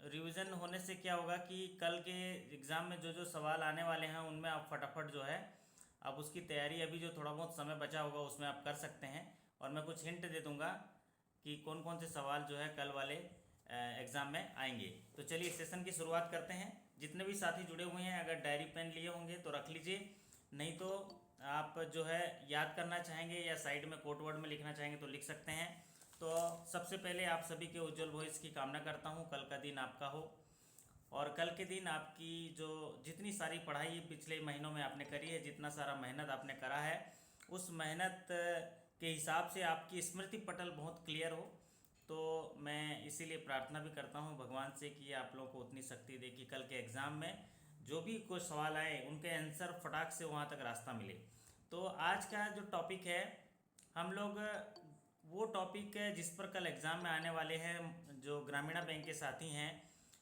Revision होने से क्या होगा कि कल के एग्ज़ाम में जो जो सवाल आने वाले हैं उनमें आप फटाफट जो है आप उसकी तैयारी, अभी जो थोड़ा बहुत समय बचा होगा उसमें आप कर सकते हैं। और मैं कुछ हिंट दे दूंगा कि कौन कौन से सवाल जो है कल वाले एग्ज़ाम में आएंगे। तो चलिए सेशन की शुरुआत करते हैं। जितने भी साथी जुड़े हुए हैं अगर डायरी पेन लिए होंगे तो रख लीजिए, नहीं तो आप जो है याद करना चाहेंगे या साइड में कोट वर्ड में लिखना चाहेंगे तो लिख सकते हैं। तो सबसे पहले आप सभी के उज्जवल भविष्य की कामना करता हूँ, कल का दिन आपका हो और कल के दिन आपकी जो जितनी सारी पढ़ाई पिछले महीनों में आपने करी है, जितना सारा मेहनत आपने करा है, उस मेहनत के हिसाब से आपकी स्मृति पटल बहुत क्लियर हो। तो मैं इसीलिए प्रार्थना भी करता हूँ भगवान से कि आप लोगों को उतनी शक्ति दे कि कल के एग्ज़ाम में जो भी कोई सवाल आए उनके आंसर फटाक से वहाँ तक रास्ता मिले। तो आज का जो टॉपिक है, हम लोग वो टॉपिक है जिस पर कल एग्ज़ाम में आने वाले हैं, जो ग्रामीण बैंक के साथी हैं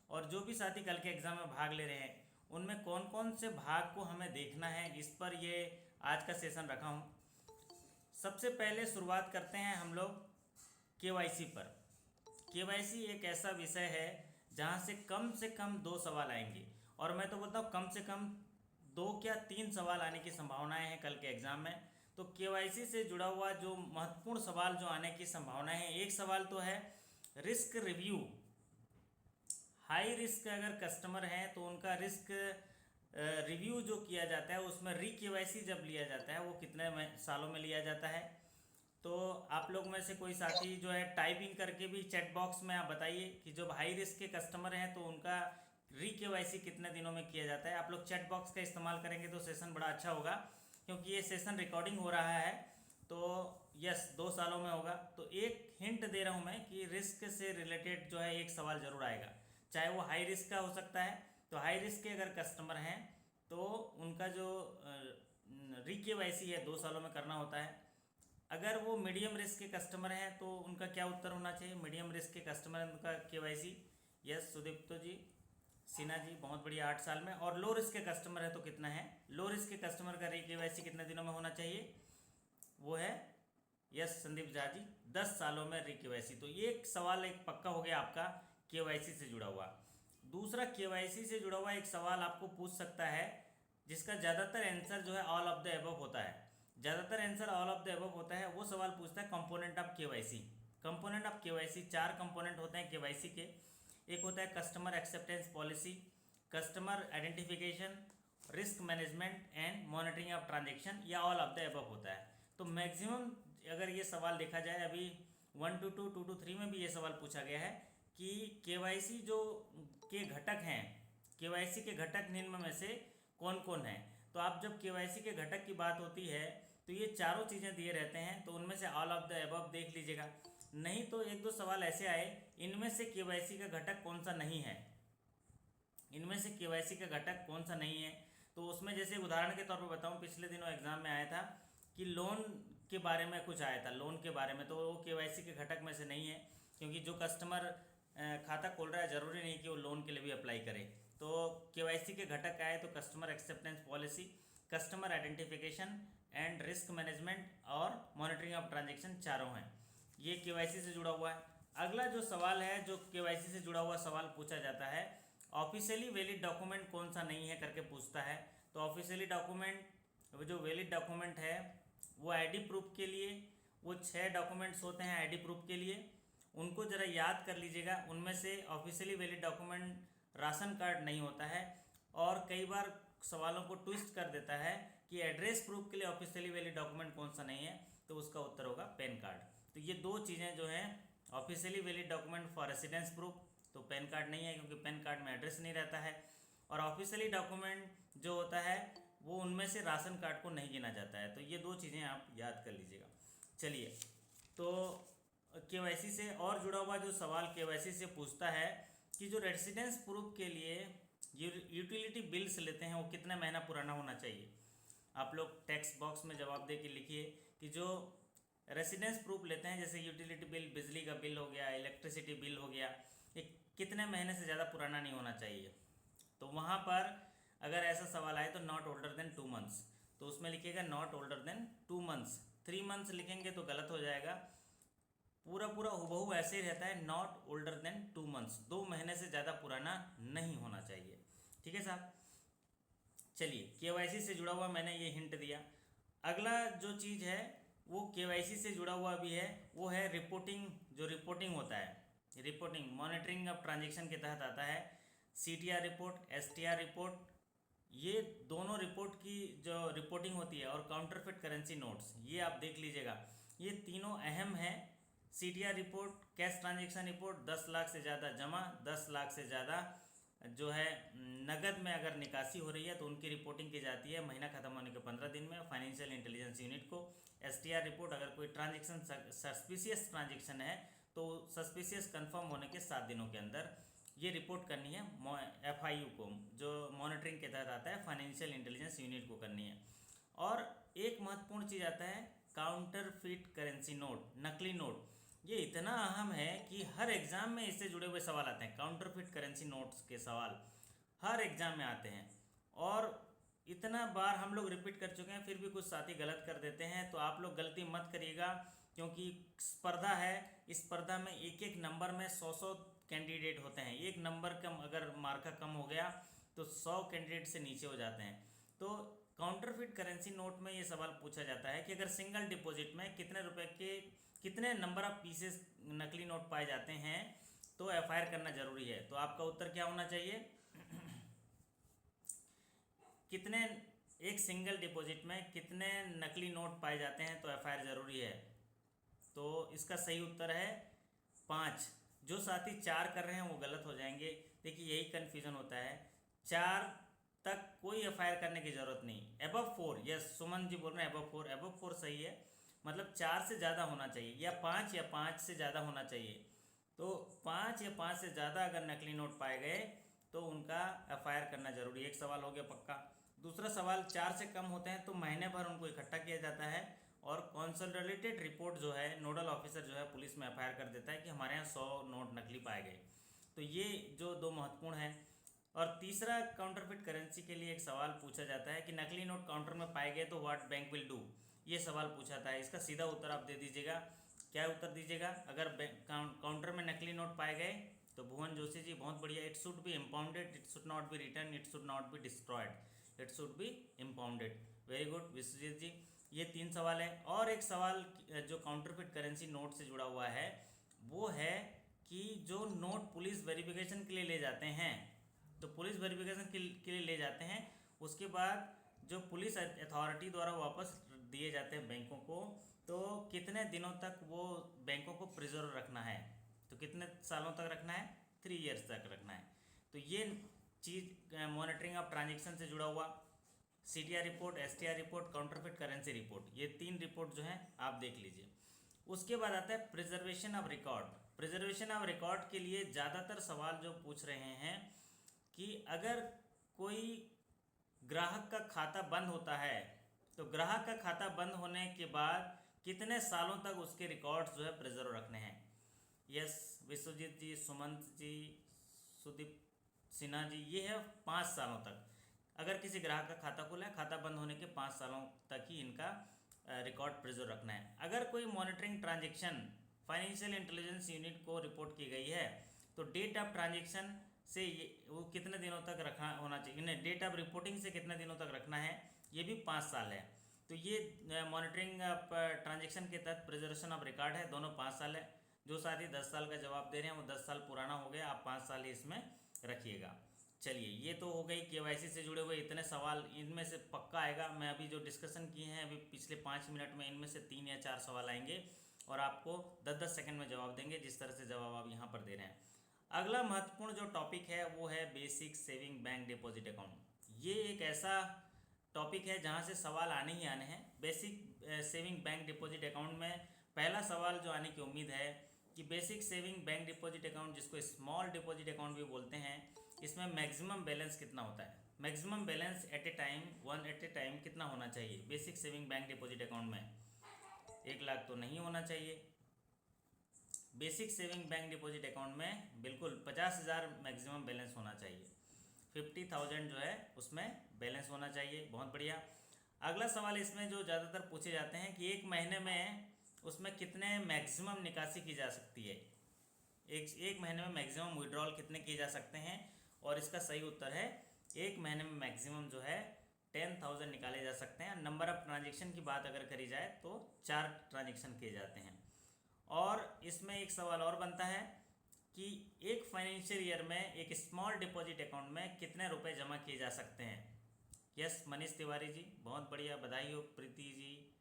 और जो भी साथी कल के एग्ज़ाम में भाग ले रहे हैं उनमें कौन कौन से भाग को हमें देखना है, इस पर ये आज का सेशन रखा हूँ। सबसे पहले शुरुआत करते हैं हम लोग केवाईसी पर। केवाईसी एक ऐसा विषय है जहाँ से कम 2 सवाल आएंगे और मैं तो बोलता हूँ कम से कम 2 क्या 3 सवाल आने की संभावनाएं हैं कल के एग्ज़ाम में। तो केवाईसी से जुड़ा हुआ जो महत्वपूर्ण सवाल जो आने की संभावनाएं हैं, एक सवाल तो है रिस्क रिव्यू। हाई रिस्क अगर कस्टमर हैं तो उनका रिस्क रिव्यू जो किया जाता है उसमें री केवाईसी जब लिया जाता है वो कितने सालों में लिया जाता है। तो आप लोग में से कोई साथी जो है टाइपिंग करके भी चैट बॉक्स में आप बताइए कि जब हाई रिस्क के कस्टमर हैं तो उनका री केवाईसी कितने दिनों में किया जाता है। आप लोग चैट बॉक्स का इस्तेमाल करेंगे तो सेशन बड़ा अच्छा होगा, क्योंकि ये सेशन रिकॉर्डिंग हो रहा है। तो यस 2 सालों में होगा। तो एक हिंट दे रहा हूँ मैं कि रिस्क से रिलेटेड जो है एक सवाल ज़रूर आएगा, चाहे वो हाई रिस्क का हो सकता है। तो हाई रिस्क के अगर कस्टमर हैं तो उनका जो री केवाईसी है 2 सालों में करना होता है। अगर वो मीडियम रिस्क के कस्टमर हैं तो उनका क्या उत्तर होना चाहिए? मीडियम रिस्क के कस्टमर हैं उनका केवाईसी, यस सुदीप्तो जी, सिन्हा जी बहुत बढ़िया 8 साल में। और लो रिस्क के कस्टमर है तो कितना है? लो रिस्क के कस्टमर का री केवाईसी कितने दिनों में होना चाहिए? वो है यस संदीप झा जी 10 सालों में री केवाईसी। तो ये एक सवाल एक पक्का हो गया आपका केवाईसी से जुड़ा हुआ। दूसरा केवाईसी से जुड़ा हुआ एक सवाल आपको पूछ सकता है जिसका ज़्यादातर आंसर जो है ऑल ऑफ द एबव होता है। ज़्यादातर answer all of the above होता है। वो सवाल पूछता है component of KYC. Component of KYC 4 component होते हैं केवाईसी के। एक होता है customer acceptance policy, customer identification, risk management and monitoring of transaction, या ऑल ऑफ द एबव होता है। तो मैक्सिमम अगर ये सवाल देखा जाए, अभी 1 to 2, 2 to 3 में भी ये सवाल पूछा गया है कि केवाईसी जो के घटक हैं, केवाईसी के घटक निम्न में से कौन कौन है। तो आप जब केवाईसी के घटक की बात होती है तो ये चारों चीज़ें दिए रहते हैं, तो उनमें से ऑल ऑफ द एबव देख लीजिएगा। नहीं तो 1-2 सवाल ऐसे आए इनमें से केवाईसी का घटक कौन सा नहीं है, इनमें से केवाईसी का घटक कौन सा नहीं है। तो उसमें जैसे उदाहरण के तौर पर बताऊं, पिछले दिनों एग्जाम में आया था कि लोन के बारे में कुछ आया था, लोन के बारे में, तो वो केवाईसी के घटक में से नहीं है, क्योंकि जो कस्टमर खाता खोल रहा है ज़रूरी नहीं कि वो लोन के लिए भी अप्लाई करे। तो केवाईसी के घटक आए तो customer acceptance policy, customer identification and risk management और मॉनिटरिंग ऑफ ट्रांजेक्शन, चारों हैं। ये केवाईसी से जुड़ा हुआ है। अगला जो सवाल है जो केवाईसी से जुड़ा हुआ सवाल पूछा जाता है, ऑफिशियली वैलिड डॉक्यूमेंट कौन सा नहीं है करके पूछता है। तो ऑफिशियली डॉक्यूमेंट जो वैलिड डॉक्यूमेंट है वो आईडी प्रूफ के लिए, वो 6 डॉक्यूमेंट्स होते हैं आईडी प्रूफ के लिए, उनको ज़रा याद कर लीजिएगा। उनमें से officially valid document ration card नहीं होता है, और कई बार सवालों को ट्विस्ट कर देता है कि एड्रेस प्रूफ के लिए ऑफिशियली वैलिड डॉक्यूमेंट कौन सा नहीं है, तो उसका उत्तर होगा पैन कार्ड। तो ये 2 चीज़ें जो हैं, officially valid document for residence proof तो पैन कार्ड नहीं है, क्योंकि पैन कार्ड में एड्रेस नहीं रहता है, और ऑफिशियली डॉक्यूमेंट जो होता है वो उनमें से राशन कार्ड को नहीं गिना जाता है। तो ये 2 चीज़ें आप याद कर लीजिएगा। चलिए, तो केवाईसी से और जुड़ा हुआ जो सवाल केवाईसी से पूछता है कि जो रेसिडेंस प्रूफ के लिए यूटिलिटी बिल्स लेते हैं वो कितने महीना पुराना होना चाहिए। आप लोग टेक्स्ट बॉक्स में जवाब दे के लिखिए कि जो रेसिडेंस प्रूफ लेते हैं, जैसे यूटिलिटी बिल, बिजली का बिल हो गया, इलेक्ट्रिसिटी बिल हो गया, ये कितने महीने से ज़्यादा पुराना नहीं होना चाहिए। तो वहाँ पर अगर ऐसा सवाल आए तो नॉट ओल्डर देन 2 मंथ्स, तो उसमें लिखिएगा not older than 2 months. 3 months लिखेंगे तो गलत हो जाएगा। पूरा पूरा हुबहू ऐसे ही रहता है, नॉट ओल्डर देन 2 मंथ्स, 2 महीने से ज़्यादा पुराना नहीं होना चाहिए। ठीक है साहब। चलिए, केवाईसी से जुड़ा हुआ मैंने ये हिंट दिया। अगला जो चीज़ है वो केवाईसी से जुड़ा हुआ भी है, वो है रिपोर्टिंग। जो रिपोर्टिंग होता है, रिपोर्टिंग मॉनिटरिंग ऑफ ट्रांजेक्शन के तहत आता है। CTR रिपोर्ट, STR रिपोर्ट, ये दोनों रिपोर्ट की जो रिपोर्टिंग होती है, और काउंटरफिट करेंसी नोट्स, ये आप देख लीजिएगा, ये तीनों अहम हैं। CTR report, cash transaction report, 10 lakh से ज़्यादा जमा, 10 लाख से ज़्यादा जो है नगद में अगर निकासी हो रही है तो उनकी रिपोर्टिंग की जाती है महीना खत्म होने के 15 दिन में फाइनेंशियल इंटेलिजेंस यूनिट को। STR रिपोर्ट, अगर कोई ट्रांजेक्शन सस्पिशियस ट्रांजेक्शन है तो सस्पिशियस कंफर्म होने के 7 दिनों के अंदर ये रिपोर्ट करनी है FIU को, जो मॉनिटरिंग के तहत आता है, फाइनेंशियल इंटेलिजेंस यूनिट को करनी है। और एक महत्वपूर्ण चीज़ आता है काउंटरफिट करेंसी नोट, नकली नोट। ये इतना अहम है कि हर एग्ज़ाम में इससे जुड़े हुए सवाल आते हैं। काउंटरफिट करेंसी नोट्स के सवाल हर एग्ज़ाम में आते हैं, और इतना बार हम लोग रिपीट कर चुके हैं, फिर भी कुछ साथी गलत कर देते हैं। तो आप लोग गलती मत करिएगा, क्योंकि स्पर्धा है, इस स्पर्धा में एक एक नंबर में 100 कैंडिडेट होते हैं। एक नंबर कम, अगर मार्का कम हो गया तो 100 कैंडिडेट से नीचे हो जाते हैं। तो काउंटरफिट करेंसी नोट में ये सवाल पूछा जाता है कि अगर सिंगल डिपॉजिट में कितने रुपए के कितने नंबर ऑफ पीसेस नकली नोट पाए जाते हैं तो FIR करना जरूरी है। तो आपका उत्तर क्या होना चाहिए? कितने, एक सिंगल डिपॉजिट में कितने नकली नोट पाए जाते हैं तो FIR जरूरी है। तो इसका सही उत्तर है 5। जो साथी 4 कर रहे हैं वो गलत हो जाएंगे। देखिए, यही कन्फ्यूजन होता है, 4 तक कोई FIR करने की ज़रूरत नहीं। एबव 4, यस, सुमन जी बोल रहे हैं एबव 4, एबव 4 सही है, मतलब 4 से ज़्यादा होना चाहिए, या 5 से ज़्यादा होना चाहिए। तो 5 या 5 से ज़्यादा अगर नकली नोट पाए गए तो उनका FIR करना जरूरी है। एक सवाल हो गया पक्का। दूसरा सवाल, 4 से कम होते हैं तो महीने भर उनको इकट्ठा किया जाता है, और कंसोलिडेटेड रिपोर्ट जो है, नोडल ऑफिसर जो है पुलिस में FIR कर देता है कि हमारे यहाँ 100 नोट नकली पाए गए। तो ये जो 2 महत्वपूर्ण हैं। और तीसरा, काउंटरफिट करेंसी के लिए एक सवाल पूछा जाता है कि नकली नोट काउंटर में पाए गए तो व्हाट बैंक विल डू, ये सवाल पूछा था। इसका सीधा उत्तर आप दे दीजिएगा। क्या उत्तर दीजिएगा? अगर काउंटर में नकली नोट पाए गए तो भुवन जोशी जी बहुत बढ़िया, it should be impounded, it should not be return, it should not be destroyed, it should be impounded. Very good Vishwajeet ji. ये 3 सवाल है। और एक सवाल जो काउंटरफिट करेंसी नोट से जुड़ा हुआ है वो है कि जो नोट पुलिस वेरिफिकेशन के लिए ले जाते हैं, तो पुलिस वेरिफिकेशन के लिए ले जाते हैं, उसके बाद जो पुलिस अथॉरिटी द्वारा वापस दिए जाते हैं बैंकों को, तो कितने दिनों तक वो बैंकों को प्रिजर्व रखना है, तो कितने सालों तक रखना है? 3 ईयर्स तक रखना है। तो ये चीज़ मॉनिटरिंग ऑफ ट्रांजेक्शन से जुड़ा हुआ, CTR report, STR report, counterfeit currency report, ये 3 रिपोर्ट जो हैं आप देख लीजिए। उसके बाद आता है preservation of record. Preservation of record के लिए ज़्यादातर सवाल जो पूछ रहे हैं कि अगर कोई ग्राहक का खाता बंद होता है तो ग्राहक का खाता बंद होने के बाद कितने सालों तक उसके रिकॉर्ड्स जो है प्रिजर्व रखने हैं। यस, विश्वजीत जी, सुमंत जी, सुदीप सिन्हा जी, ये है 5 सालों तक। अगर किसी ग्राहक का खाता खुला है, खाता बंद होने के 5 सालों तक ही इनका रिकॉर्ड प्रिजर्व रखना है। अगर कोई monitoring transaction financial intelligence unit को रिपोर्ट की गई है तो डेट ऑफ ट्रांजेक्शन से वो कितने दिनों तक रखना होना चाहिए, इन्हें डेट ऑफ रिपोर्टिंग से कितने दिनों तक रखना है, ये भी 5 साल है। तो ये मॉनिटरिंग ट्रांजेक्शन के तहत प्रिजर्वेशन ऑफ रिकॉर्ड है, दोनों 5 साल है। जो साथी 10 साल का जवाब दे रहे हैं वो 10 साल पुराना हो गया, आप 5 साल ही इसमें रखिएगा। चलिए, ये तो हो गई KYC से जुड़े हुए इतने सवाल, इनमें से पक्का आएगा। मैं अभी जो डिस्कशन किए हैं अभी पिछले 5 मिनट में, इनमें से 3 या 4 सवाल आएंगे और आपको 10-10 सेकंड में जवाब देंगे, जिस तरह से जवाब आप यहाँ पर दे रहे हैं। अगला महत्वपूर्ण जो टॉपिक है वो है basic saving bank deposit account. ये एक ऐसा टॉपिक है जहाँ से सवाल आने ही आने हैं। Basic saving bank deposit account में पहला सवाल जो आने की उम्मीद है कि basic saving bank deposit account, जिसको स्मॉल डिपॉजिट अकाउंट भी बोलते हैं, इसमें मैक्सिमम बैलेंस कितना होता है? Maximum balance at a time कितना होना चाहिए basic saving bank deposit account में? 1 लाख तो नहीं होना चाहिए। Basic saving bank deposit account में बिल्कुल 50,000 मैक्सिमम बैलेंस होना चाहिए। 50,000 जो है उसमें बैलेंस होना चाहिए। बहुत बढ़िया। अगला सवाल इसमें जो ज़्यादातर पूछे जाते हैं कि एक महीने में उसमें कितने मैक्सिमम निकासी की जा सकती है, एक महीने में मैक्सिमम विड्रॉल कितने किए जा सकते हैं। और इसका सही उत्तर है एक महीने में मैक्सिमम जो है 10,000 निकाले जा सकते हैं। नंबर ऑफ ट्रांजेक्शन की बात अगर करी जाए तो 4 ट्रांजेक्शन किए जाते हैं। और इसमें एक सवाल और बनता है कि एक फाइनेंशियल ईयर में एक स्मॉल डिपॉजिट अकाउंट में कितने रुपए जमा किए जा सकते हैं। यस मनीष तिवारी जी, बहुत बढ़िया, बधाई हो। प्रीति जी,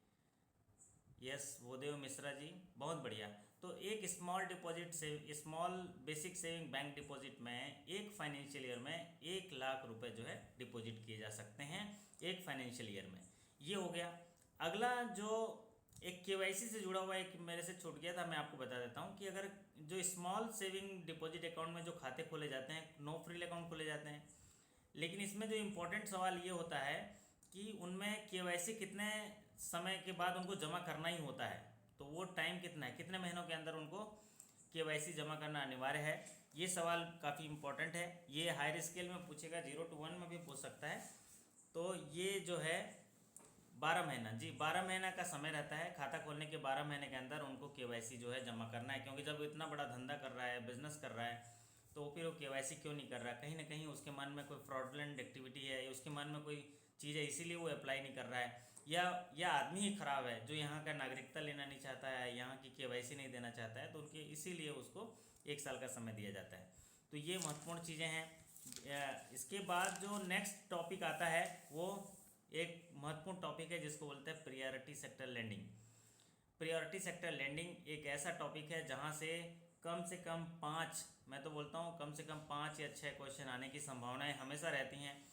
यस भूदेव मिश्रा जी, बहुत बढ़िया। तो एक स्मॉल डिपॉजिट से small basic saving bank deposit में एक फाइनेंशियल ईयर में 1,00,000 रुपए जो है डिपॉजिट किए जा सकते हैं एक फाइनेंशियल ईयर में। ये हो गया। अगला जो एक केवाईसी से जुड़ा हुआ एक मेरे से छूट गया था, मैं आपको बता देता हूँ कि अगर जो स्मॉल सेविंग डिपॉजिट अकाउंट में जो खाते खोले जाते हैं, नो फ्रिल अकाउंट खोले जाते हैं, लेकिन इसमें जो इम्पोर्टेंट सवाल ये होता है कि उनमें केवाईसी कितने समय के बाद उनको जमा करना ही होता है। तो वो टाइम कितना है, कितने महीनों के अंदर उनको केवाईसी जमा करना अनिवार्य है। ये सवाल काफ़ी इम्पोर्टेंट है। ये हायर स्केल में पूछेगा, 0 to 1 में भी पूछ सकता है। तो ये जो है 12 महीना, जी 12 महीना का समय रहता है। खाता खोलने के 12 महीने के अंदर उनको केवाईसी जो है जमा करना है, क्योंकि जब इतना बड़ा धंधा कर रहा है, बिजनेस कर रहा है, तो फिर वो केवाईसी क्यों नहीं कर रहा है। कहीं ना कहीं उसके मन में कोई फ्रॉडलेंट एक्टिविटी है, या उसके मन में कोई चीज़ है, इसीलिए वो अप्लाई नहीं कर रहा है। या आदमी ही ख़राब है जो यहाँ का नागरिकता लेना नहीं चाहता है, यहाँ की केवाईसी नहीं देना चाहता है, तो उनके इसीलिए उसको 1 साल का समय दिया जाता है। तो ये महत्वपूर्ण चीज़ें हैं। इसके बाद जो नेक्स्ट टॉपिक आता है वो एक महत्वपूर्ण टॉपिक है जिसको बोलते हैं priority sector lending. Priority sector lending एक ऐसा टॉपिक है जहाँ से कम 5, मैं तो बोलता हूँ कम से कम 5 या 6 क्वेश्चन आने की संभावनाएं हमेशा रहती हैं।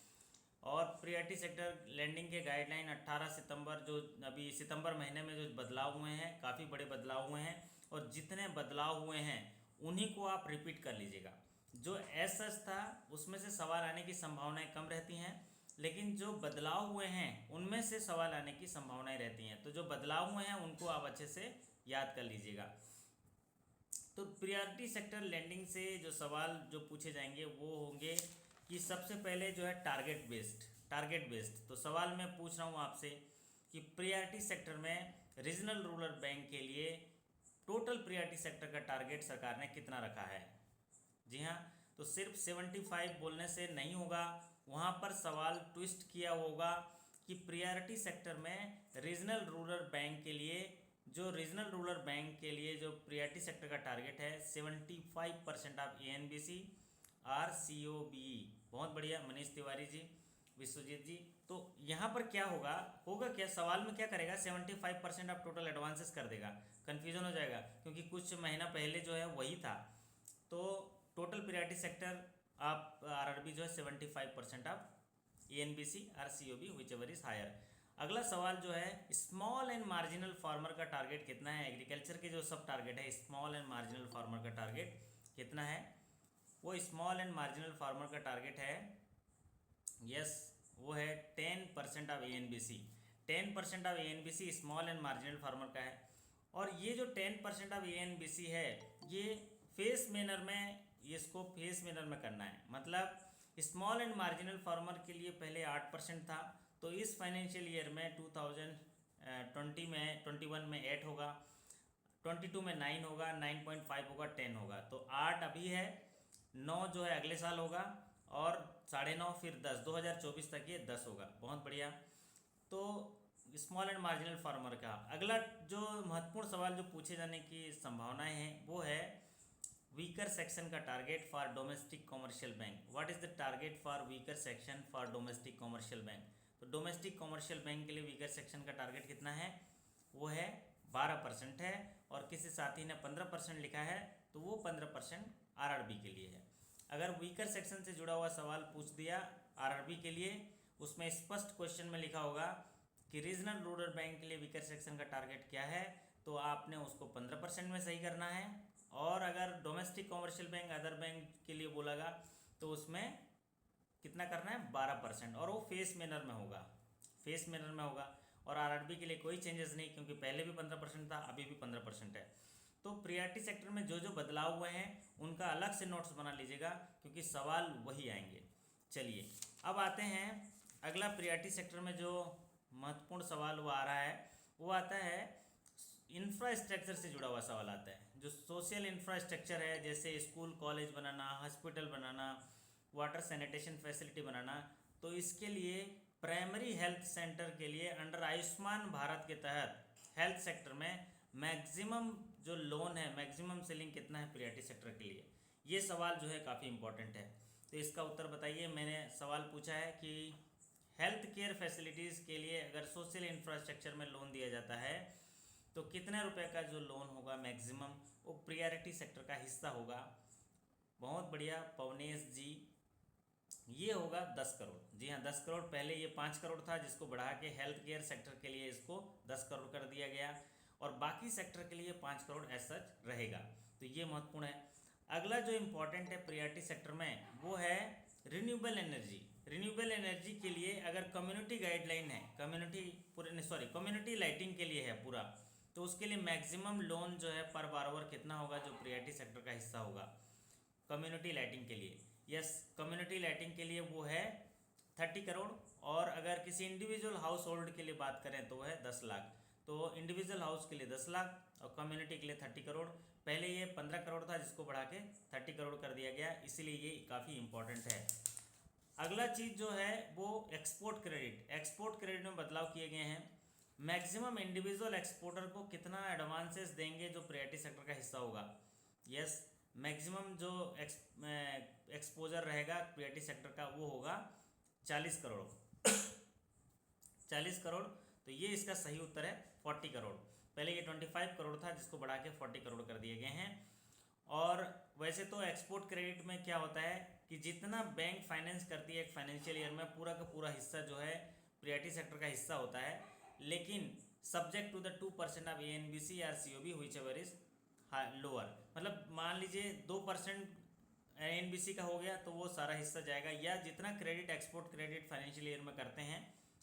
और प्रियॉरिटी सेक्टर लेंडिंग के गाइडलाइन 18 सितंबर, जो अभी सितंबर महीने में जो बदलाव हुए हैं, काफ़ी बड़े बदलाव हुए हैं, और जितने बदलाव हुए हैं उन्हीं को आप रिपीट कर लीजिएगा। जो एस एस था उसमें से सवाल आने की संभावनाएं कम रहती हैं, लेकिन जो बदलाव हुए हैं उनमें से सवाल आने की संभावनाएं रहती हैं। तो जो बदलाव हुए हैं उनको आप अच्छे से याद कर लीजिएगा। तो प्रियॉरिटी सेक्टर लेंडिंग से जो सवाल जो पूछे जाएंगे वो होंगे कि सबसे पहले जो है टारगेट बेस्ड। तो सवाल मैं पूछ रहा हूँ आपसे कि प्रियॉरिटी सेक्टर में रीजनल रूरल बैंक के लिए टोटल प्रियॉरिटी सेक्टर का टारगेट सरकार ने कितना रखा है। जी हाँ, तो सिर्फ 75 बोलने से नहीं होगा, वहाँ पर सवाल ट्विस्ट किया होगा कि प्रियॉरिटी सेक्टर में रीजनल रूरल बैंक के लिए जो प्रियॉरिटी सेक्टर का टारगेट है 75% ऑफ ANBC आर COBE। बहुत बढ़िया मनीष तिवारी जी, विश्वजीत जी। तो यहाँ पर क्या होगा क्या सवाल में क्या करेगा, 75% ऑफ टोटल एडवांसेस कर देगा। कन्फ्यूजन हो जाएगा क्योंकि कुछ महीना पहले जो है वही था। तो टोटल प्रियॉरिटी सेक्टर आप RRB जो है 75% of ANBC or COB whichever is higher. अगला सवाल जो है स्मॉल एंड मार्जिनल फार्मर का टारगेट कितना है। एग्रीकल्चर के जो सब टारगेट है, स्मॉल एंड मार्जिनल फार्मर का टारगेट कितना है। वो स्मॉल एंड मार्जिनल फार्मर का टारगेट है, यस वो है 10% of ANBC। 10% of ANBC small and marginal farmer का है। और ये जो 10% ऑफ ANBC है ये फेस मैनर में, इसको फेस मैनर में करना है। मतलब स्मॉल एंड मार्जिनल फार्मर के लिए पहले 8% था, तो इस फाइनेंशियल ईयर में 2021 में 8 होगा, 22 में 9 होगा, 9.5 होगा, 10 होगा। तो 8 अभी है, 9 जो है अगले साल होगा, और 9.5 फिर 10, 2024 तक ये 10 होगा। बहुत बढ़िया। तो स्मॉल एंड मार्जिनल फार्मर का अगला जो महत्वपूर्ण सवाल जो पूछे जाने की संभावनाएं हैं वो है वीकर सेक्शन का target for domestic commercial bank. What is the target for weaker section for domestic commercial bank. तो डोमेस्टिक कॉमर्शियल बैंक के लिए वीकर सेक्शन का टारगेट कितना है, वो है 12% है। और किसी साथी ने 15% लिखा है, तो वो 15% RRB के लिए है। अगर वीकर सेक्शन से जुड़ा हुआ सवाल पूछ दिया RRB के लिए, उसमें स्पष्ट क्वेश्चन में लिखा होगा कि रीजनल रूरल बैंक के लिए वीकर सेक्शन का टारगेट क्या है, तो आपने उसको 15% में सही करना है। और अगर domestic commercial bank other bank के लिए बोलेगा तो उसमें कितना करना है, 12%, और वो फेस मैनर में होगा, और RRB के लिए कोई चेंजेस नहीं, क्योंकि पहले भी 15% था, अभी भी 15% है। तो प्रियॉरिटी सेक्टर में जो जो बदलाव हुए हैं उनका अलग से नोट्स बना लीजिएगा, क्योंकि सवाल वही आएंगे। चलिए अब आते हैं अगला प्रियॉरिटी सेक्टर में जो महत्वपूर्ण सवाल वो आ रहा है, वो आता है इंफ्रास्ट्रक्चर से जुड़ा हुआ सवाल आता है। जो सोशल इंफ्रास्ट्रक्चर है, जैसे स्कूल कॉलेज बनाना, हॉस्पिटल बनाना, वाटर सैनिटेशन फैसिलिटी बनाना, तो इसके लिए प्राइमरी हेल्थ सेंटर के लिए अंडर आयुष्मान भारत के तहत हेल्थ सेक्टर में मैक्सिमम जो लोन है, मैक्सिमम सेलिंग कितना है प्रियॉरिटी सेक्टर के लिए, ये सवाल जो है काफ़ी इंपॉर्टेंट है। तो इसका उत्तर बताइए। मैंने सवाल पूछा है कि हेल्थ केयर फैसिलिटीज़ के लिए अगर सोशल इंफ्रास्ट्रक्चर में लोन दिया जाता है तो कितने रुपए का जो लोन होगा मैक्सिमम, वो प्रियॉरिटी सेक्टर का हिस्सा होगा। बहुत बढ़िया पवनेश जी, ये होगा 10 करोड़। जी हाँ, 10 करोड़। पहले ये 5 करोड़ था, जिसको बढ़ा के हेल्थ केयर सेक्टर के लिए इसको 10 करोड़ कर दिया गया, और बाकी सेक्टर के लिए 5 करोड़ एज सच रहेगा। तो ये महत्वपूर्ण है। अगला जो इम्पोर्टेंट है प्रियॉरिटी सेक्टर में, वो है रिन्यूएबल एनर्जी। रिन्यूएबल एनर्जी के लिए अगर कम्युनिटी गाइडलाइन है, कम्युनिटी लाइटिंग के लिए है पूरा, तो उसके लिए मैक्सिमम लोन जो है पर बारोवर कितना होगा, जो प्रियॉरिटी सेक्टर का हिस्सा होगा कम्युनिटी लाइटिंग के लिए। यस, कम्युनिटी लाइटिंग के लिए वो है 30 करोड़। और अगर किसी इंडिविजुअल हाउस होल्ड के लिए बात करें तो वो है 10 लाख। तो इंडिविजुअल हाउस के लिए 10 लाख और कम्युनिटी के लिए 30 करोड़। पहले ये 15 करोड़ था, जिसको बढ़ा के 30 करोड़ कर दिया गया, इसीलिए ये काफ़ी इंपॉर्टेंट है। अगला चीज़ जो है वो एक्सपोर्ट क्रेडिट। एक्सपोर्ट क्रेडिट में बदलाव किए गए हैं। मैक्सिमम इंडिविजुअल एक्सपोर्टर को कितना एडवांसेस देंगे जो प्रायोरिटी सेक्टर का हिस्सा होगा। यस, मैक्सिमम जो एक्सपोजर रहेगा प्रायोरिटी सेक्टर का वो होगा 40 करोड़। 40 करोड़। तो ये इसका सही उत्तर है 40 करोड़। पहले ये 25 करोड़ था, जिसको बढ़ा के 40 करोड़ कर दिए गए हैं। और वैसे तो एक्सपोर्ट क्रेडिट में क्या होता है कि जितना बैंक फाइनेंस करती है एक फाइनेंशियल ईयर में, पूरा का पूरा हिस्सा जो है प्रायोरिटी सेक्टर का हिस्सा होता है, लेकिन subject to the 2% of ANBC और COB whichever is lower. मतलब मान लीजिए 2% ANBC का हो गया तो वो सारा हिस्सा जाएगा, या जितना credit export credit financial year में करते हैं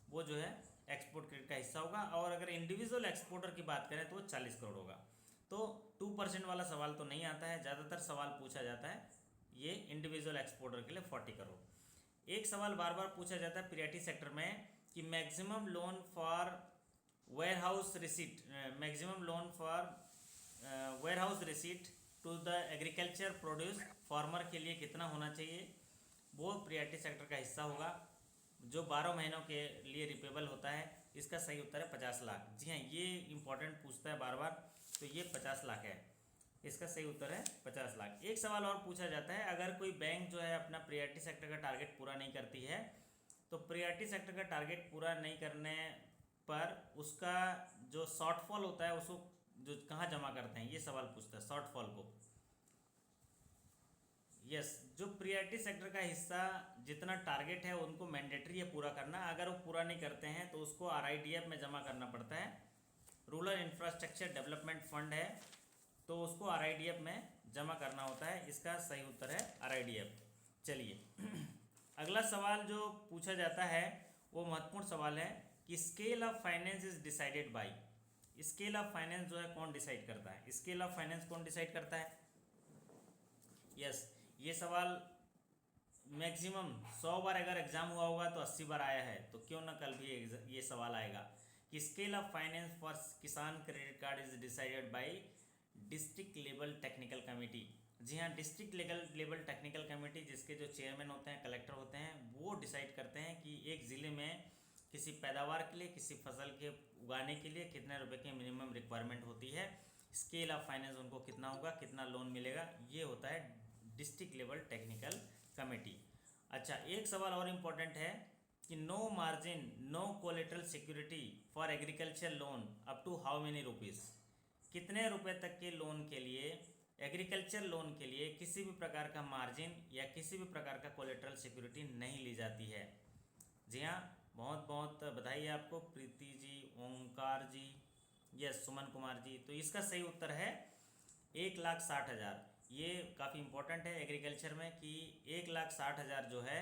वो जो है एक्सपोर्ट क्रेडिट का हिस्सा होगा। और अगर इंडिविजुअल एक्सपोर्टर की बात करें तो वो 40 करोड़ होगा। तो 2% वाला सवाल तो नहीं आता है, ज़्यादातर सवाल पूछा जाता है ये इंडिविजुअल एक्सपोर्टर के लिए 40 करोड़। एक सवाल बार बार पूछा जाता है प्रायोरिटी सेक्टर में कि maximum loan for warehouse receipt, maximum loan for warehouse receipt to the agriculture produce farmer के लिए कितना होना चाहिए। वो प्रायोरिटी सेक्टर का हिस्सा होगा जो 12 महीनों के लिए रिपेबल होता है। इसका सही उत्तर है 50 लाख। जी हाँ, ये इंपॉर्टेंट पूछता है बार बार, तो ये 50 लाख है। इसका सही उत्तर है 50 लाख। एक सवाल और पूछा जाता है, अगर कोई बैंक जो है अपना प्रायोरिटी सेक्टर का टारगेट पूरा नहीं करती है, तो प्रायोरिटी सेक्टर का टारगेट पूरा नहीं करने पर उसका जो शॉर्टफॉल होता है उसको जो कहाँ जमा करते हैं, ये सवाल पूछता है शॉर्टफॉल को। यस, जो प्रायोरिटी सेक्टर का हिस्सा जितना टारगेट है उनको मैंडेटरी है पूरा करना। अगर वो पूरा नहीं करते हैं तो उसको RIDF में जमा करना पड़ता है। रूरल इंफ्रास्ट्रक्चर डेवलपमेंट फंड है, तो उसको RIDF में जमा करना होता है। इसका सही उत्तर है RIDF। चलिए अगला सवाल जो पूछा जाता है वो महत्वपूर्ण सवाल है कि scale of finance is decided by. Scale of finance जो है कौन डिसाइड करता है, स्केल ऑफ फाइनेंस कौन डिसाइड करता है। यस, ये सवाल मैक्सिमम 100 बार अगर एग्जाम हुआ होगा तो 80 बार आया है, तो क्यों ना कल भी ये सवाल आएगा कि scale of finance for Kisan credit card is decided by district level technical committee. जी हाँ, डिस्ट्रिक्ट लेवल टेक्निकल कमेटी, जिसके जो चेयरमैन होते हैं, कलेक्टर होते हैं, वो डिसाइड करते हैं कि एक ज़िले में किसी पैदावार के लिए, किसी फसल के उगाने के लिए कितने रुपए की मिनिमम रिक्वायरमेंट होती है। स्केल ऑफ फाइनेंस उनको कितना होगा, कितना लोन मिलेगा, ये होता है डिस्ट्रिक्ट लेवल टेक्निकल कमेटी। अच्छा, एक सवाल और इम्पोर्टेंट है कि no margin no collateral security for agriculture loan up to how many rupees. कितने रुपए तक के लोन के लिए, एग्रीकल्चर लोन के लिए किसी भी प्रकार का मार्जिन या किसी भी प्रकार का कोलेटरल सिक्योरिटी नहीं ली जाती है। जी हाँ, बहुत बहुत बधाई है आपको प्रीति जी, ओंकार जी, यस सुमन कुमार जी। तो इसका सही उत्तर है 1,60,000। ये काफ़ी इंपॉर्टेंट है एग्रीकल्चर में कि 1,60,000 जो है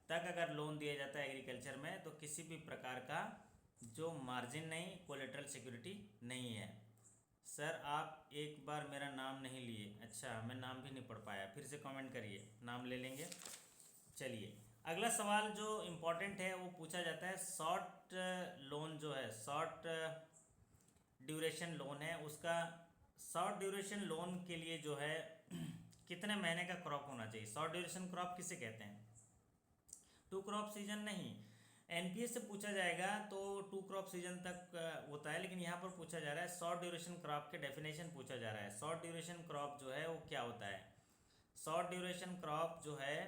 तक अगर लोन दिया जाता है एग्रीकल्चर में, तो किसी भी प्रकार का जो मार्जिन नहीं, कोलेटरल सिक्योरिटी नहीं है। सर आप एक बार मेरा नाम नहीं लिए। अच्छा, मैं नाम भी नहीं पढ़ पाया, फिर से कमेंट करिए, नाम ले लेंगे। चलिए अगला सवाल जो इम्पोर्टेंट है वो पूछा जाता है शॉर्ट लोन जो है, शॉर्ट ड्यूरेशन लोन है उसका, शॉर्ट ड्यूरेशन लोन के लिए जो है कितने महीने का क्रॉप होना चाहिए? शॉर्ट ड्यूरेशन क्रॉप किसे कहते हैं? टू क्रॉप सीजन नहीं, एनपीएस से पूछा जाएगा तो टू क्रॉप सीजन तक होता है, लेकिन यहाँ पर पूछा जा रहा है शॉर्ट ड्यूरेशन क्रॉप के डेफिनेशन पूछा जा रहा है। शॉर्ट ड्यूरेशन क्रॉप जो है वो क्या होता है? शॉर्ट ड्यूरेशन क्रॉप जो है,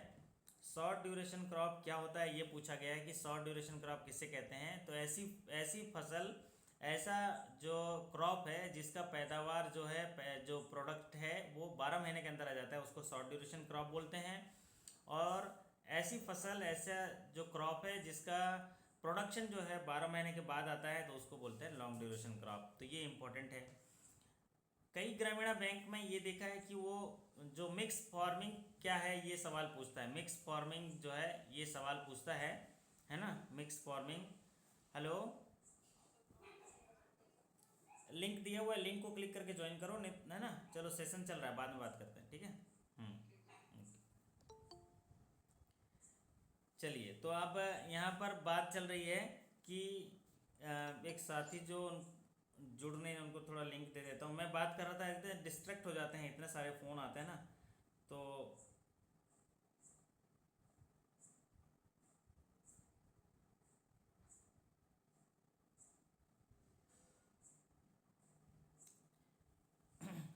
शॉर्ट ड्यूरेशन क्रॉप क्या होता है ये पूछा गया है कि शॉर्ट ड्यूरेशन क्रॉप किसे कहते हैं। तो ऐसी ऐसी फसल, ऐसा जो क्रॉप है जिसका पैदावार जो है, जो प्रोडक्ट है वो 12 महीने के अंदर आ जाता है, उसको शॉर्ट ड्यूरेशन क्रॉप बोलते हैं। और ऐसी फसल, ऐसा जो क्रॉप है जिसका प्रोडक्शन जो है 12 महीने के बाद आता है, तो उसको बोलते हैं लॉन्ग ड्यूरेशन क्रॉप। तो ये इंपॉर्टेंट है। कई ग्रामीण बैंक में ये देखा है कि वो जो मिक्स फार्मिंग क्या है ये सवाल पूछता है। मिक्स फार्मिंग जो है ये सवाल पूछता है ना, मिक्स फार्मिंग। हेलो, लिंक दिया हुआ है, लिंक को क्लिक करके ज्वाइन करो, नहीं है ना। चलो सेशन चल रहा है, बाद में बात करते हैं, ठीक है। चलिए, तो अब यहाँ पर बात चल रही है कि एक साथी जो जुड़ने, उनको थोड़ा लिंक दे देता हूँ। मैं बात कर रहा था, इतने डिस्ट्रैक्ट हो जाते हैं, इतने सारे फ़ोन आते हैं ना, तो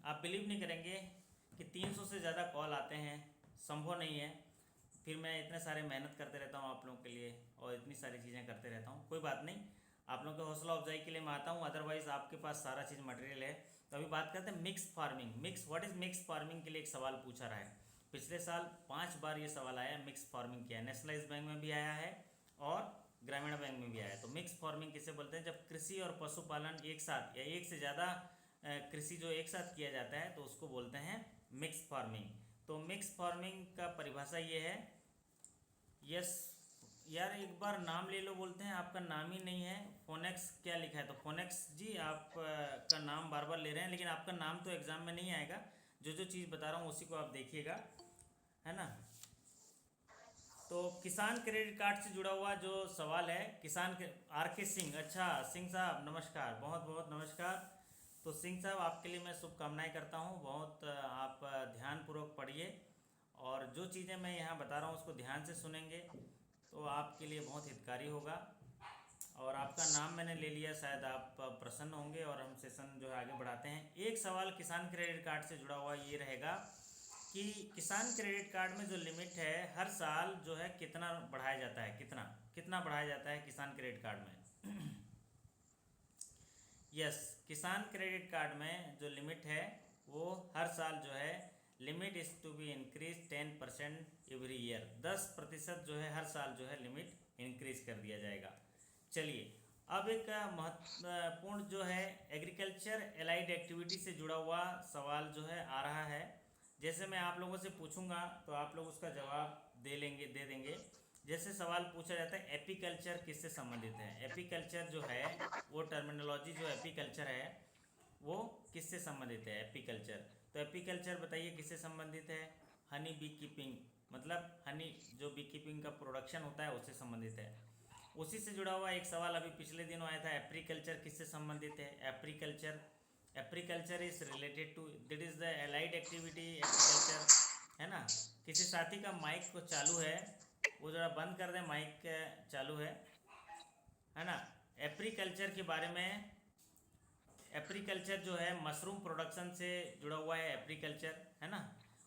आप बिलीव नहीं करेंगे कि 300 से ज़्यादा कॉल आते हैं, संभव नहीं है। फिर मैं इतने सारे मेहनत करते रहता हूँ आप लोगों के लिए, और इतनी सारी चीज़ें करते रहता हूँ। कोई बात नहीं, आप लोगों के हौसला अफजाई के लिए मैं आता हूँ, अदरवाइज़ आपके पास सारा चीज़ मटेरियल है। तो अभी बात करते हैं mix farming. What is mix farming के लिए एक सवाल पूछा रहा है। पिछले साल 5 बार ये सवाल आया, मिक्स फार्मिंग क्या है। नेशनलाइज बैंक में भी आया है और ग्रामीण बैंक में भी आया है। तो मिक्स फार्मिंग किसे बोलते हैं? जब कृषि और पशुपालन एक साथ या एक से ज़्यादा कृषि जो एक साथ किया जाता है तो उसको बोलते हैं मिक्स फार्मिंग। तो मिक्स फार्मिंग का परिभाषा ये है। यस यार, एक बार नाम ले लो, बोलते हैं आपका नाम ही नहीं है। फोनेक्स क्या लिखा है? तो फोनेक्स जी, आप का नाम बार बार ले रहे हैं, लेकिन आपका नाम तो एग्ज़ाम में नहीं आएगा। जो जो चीज़ बता रहा हूँ उसी को आप देखिएगा, है ना। तो किसान क्रेडिट कार्ड से जुड़ा हुआ जो सवाल है, किसान के आर के सिंह, अच्छा सिंह साहब नमस्कार, बहुत बहुत नमस्कार। तो सिंह साहब, आपके लिए मैं शुभकामनाएं करता हूं। बहुत आप ध्यानपूर्वक पढ़िए, और जो चीज़ें मैं यहाँ बता रहा हूँ उसको ध्यान से सुनेंगे तो आपके लिए बहुत हितकारी होगा। और आपका नाम मैंने ले लिया, शायद आप प्रसन्न होंगे, और हम सेशन जो है आगे बढ़ाते हैं। एक सवाल किसान क्रेडिट कार्ड से जुड़ा हुआ ये रहेगा कि किसान क्रेडिट कार्ड में जो लिमिट है हर साल जो है कितना बढ़ाया जाता है, कितना कितना बढ़ाया जाता है किसान क्रेडिट कार्ड में। यस, किसान क्रेडिट कार्ड में जो लिमिट है वो हर साल जो है, limit is to be increase 10% every year. 10% जो है हर साल जो है लिमिट इंक्रीज कर दिया जाएगा। चलिए, अब एक महत्वपूर्ण जो है एग्रीकल्चर एलाइड एक्टिविटी से जुड़ा हुआ सवाल जो है आ रहा है। जैसे मैं आप लोगों से पूछूंगा तो आप लोग उसका जवाब दे देंगे। जैसे सवाल पूछा जाता है एपीकल्चर किससे संबंधित है। एपीकल्चर जो है वो टर्मिनोलॉजी, जो एपीकल्चर है वो किससे संबंधित है? एपीकल्चर, तो एपीकल्चर बताइए किससे संबंधित है? हनी बी कीपिंग, मतलब हनी जो बी कीपिंग का प्रोडक्शन होता है उससे संबंधित है। उसी से जुड़ा हुआ एक सवाल अभी पिछले दिनों आया था, एप्रीकल्चर किससे संबंधित है? Apiculture, apiculture is related to, that is the allied activity apiculture, है ना। किसी साथी का माइक को चालू है, वो ज़रा बंद कर दें, माइक चालू है ना। एप्रीकल्चर के बारे में, एप्रीकल्चर जो है मशरूम प्रोडक्शन से जुड़ा हुआ है एप्रीकल्चर, है ना।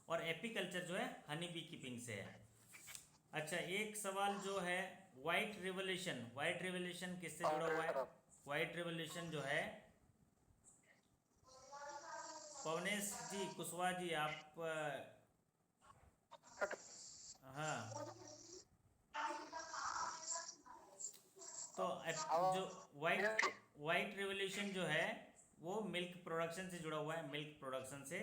और एपीकल्चर जो है हनी बी कीपिंग से है। अच्छा, एक सवाल जो है वाइट रेवोल्यूशन, वाइट रेवोल्यूशन किससे जुड़ा हुआ है? वाइट रेवोल्यूशन जो है, पवनेश जी कुशवाहा जी आप हाँ, तो जो वाइट वाइट रेवोल्यूशन जो है वो मिल्क प्रोडक्शन से जुड़ा हुआ है, मिल्क प्रोडक्शन से।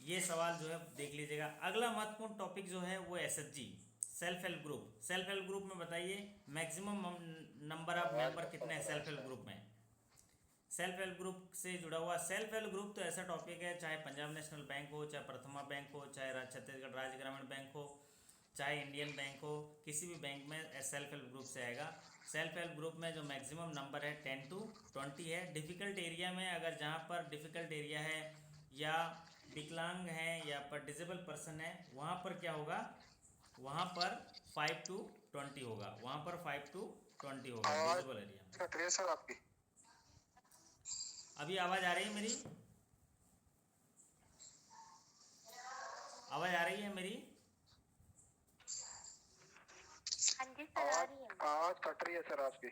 ये सवाल जो है देख लीजिएगा। अगला महत्वपूर्ण टॉपिक जो है वो SHG, self help group. Self help group में बताइए मैक्सिमम नंबर ऑफ मेंबर कितने हैं सेल्फ हेल्प ग्रुप में? सेल्फ हेल्प ग्रुप से जुड़ा हुआ, सेल्फ हेल्प ग्रुप तो ऐसा टॉपिक है, चाहे पंजाब नेशनल बैंक हो, चाहे प्रथमा बैंक हो, चाहे छत्तीसगढ़ राज्य ग्रामीण बैंक हो, चाहे इंडियन बैंक हो, किसी भी बैंक में सेल्फ हेल्प ग्रुप से आएगा। सेल्फ हेल्प ग्रुप में जो मैक्सिमम नंबर है 10 to 20 है। डिफ़िकल्ट एरिया में अगर जहाँ पर डिफ़िकल्ट एरिया है या विकलांग हैं या पर डिसेबल पर्सन है, वहाँ पर क्या होगा, वहाँ पर 5 to 20 होगा, वहाँ पर 5 to 20 होगा डिसेबल एरिया में। कट रही है सर आपकी। अभी आवाज़ आ रही है मेरी? आवाज़ आ रही है मेरी? हाँ जी सर, आ रही है। आवाज कट रही है सर आपकी।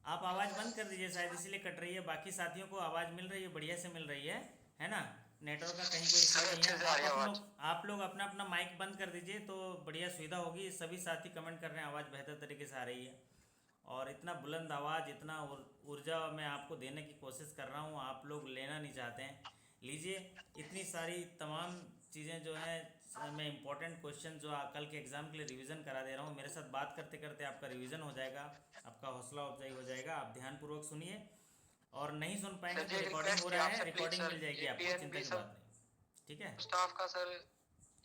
आप आवाज़ बंद कर दीजिए, शायद इसीलिए कट रही है। बाकी साथियों को आवाज़ मिल रही है, बढ़िया से मिल रही है ना? नेटवर्क का कहीं कोई इशू नहीं है। आप लोग अपना अपना माइक बंद कर दीजिए तो बढ़िया सुविधा होगी। सभी साथी कमेंट कर रहे हैं आवाज़ बेहतर तरीके से आ रही है, और इतना बुलंद आवाज़, इतना ऊर्जा मैं आपको देने की कोशिश कर रहा हूँ, आप लोग लेना नहीं चाहते हैं। लीजिए, इतनी सारी तमाम चीज़ें जो हैं, मैं इंपॉर्टेंट क्वेश्चन जो कल के एग्ज़ाम के लिए रिवीजन करा दे रहा हूँ। मेरे साथ बात करते करते आपका रिवीजन हो जाएगा, आपका हौसला अफजाई हो जाएगा। आप ध्यानपूर्वक सुनिए, और नहीं सुन पाएंगे तो रिकॉर्डिंग हो रहा है, रिकॉर्डिंग मिल जाएगी आपको, चिंता की बात नहीं। ठीक है, स्टाफ का सर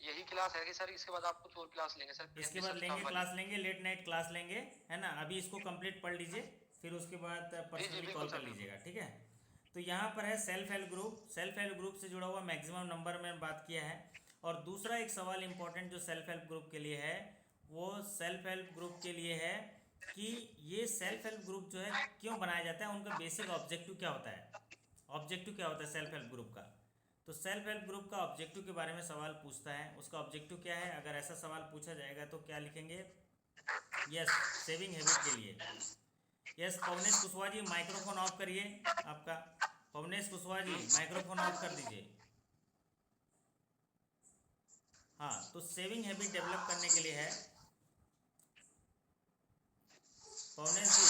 यही क्लास है कि सर इसके बाद आप कुछ और क्लास लेंगे सर? इसके बाद लेंगे क्लास, लेंगे लेट नाइट क्लास लेंगे, है ना? अभी इसको कंप्लीट पढ़ लीजिए, फिर उसके बाद पर्सनली कॉल कर लीजिएगा, ठीक है? तो यहाँ पर है self help group. Self help group से जुड़ा हुआ मैक्सिमम नंबर में बात किया है। और दूसरा एक सवाल इंपॉर्टेंट जो सेल्फ हेल्प ग्रुप के लिए है, वो सेल्फ हेल्प ग्रुप के लिए है कि ये सेल्फ हेल्प ग्रुप जो है क्यों बनाया जाता है, उनका बेसिक ऑब्जेक्टिव क्या होता है, ऑब्जेक्टिव क्या होता है सेल्फ हेल्प ग्रुप का। तो सेल्फ हेल्प ग्रुप का ऑब्जेक्टिव के बारे में सवाल पूछता है, उसका ऑब्जेक्टिव क्या है। अगर ऐसा सवाल पूछा जाएगा तो क्या लिखेंगे? यस, सेविंग हैबिट के लिए। Yes, Pavnesh Kushwaha ji microphone off करिए आपका। पवनेश कुशवाहा जी माइक्रोफोन ऑफ कर दीजिए। हाँ, तो सेविंग हैबिट डेवलप करने के लिए है पवनेश जी।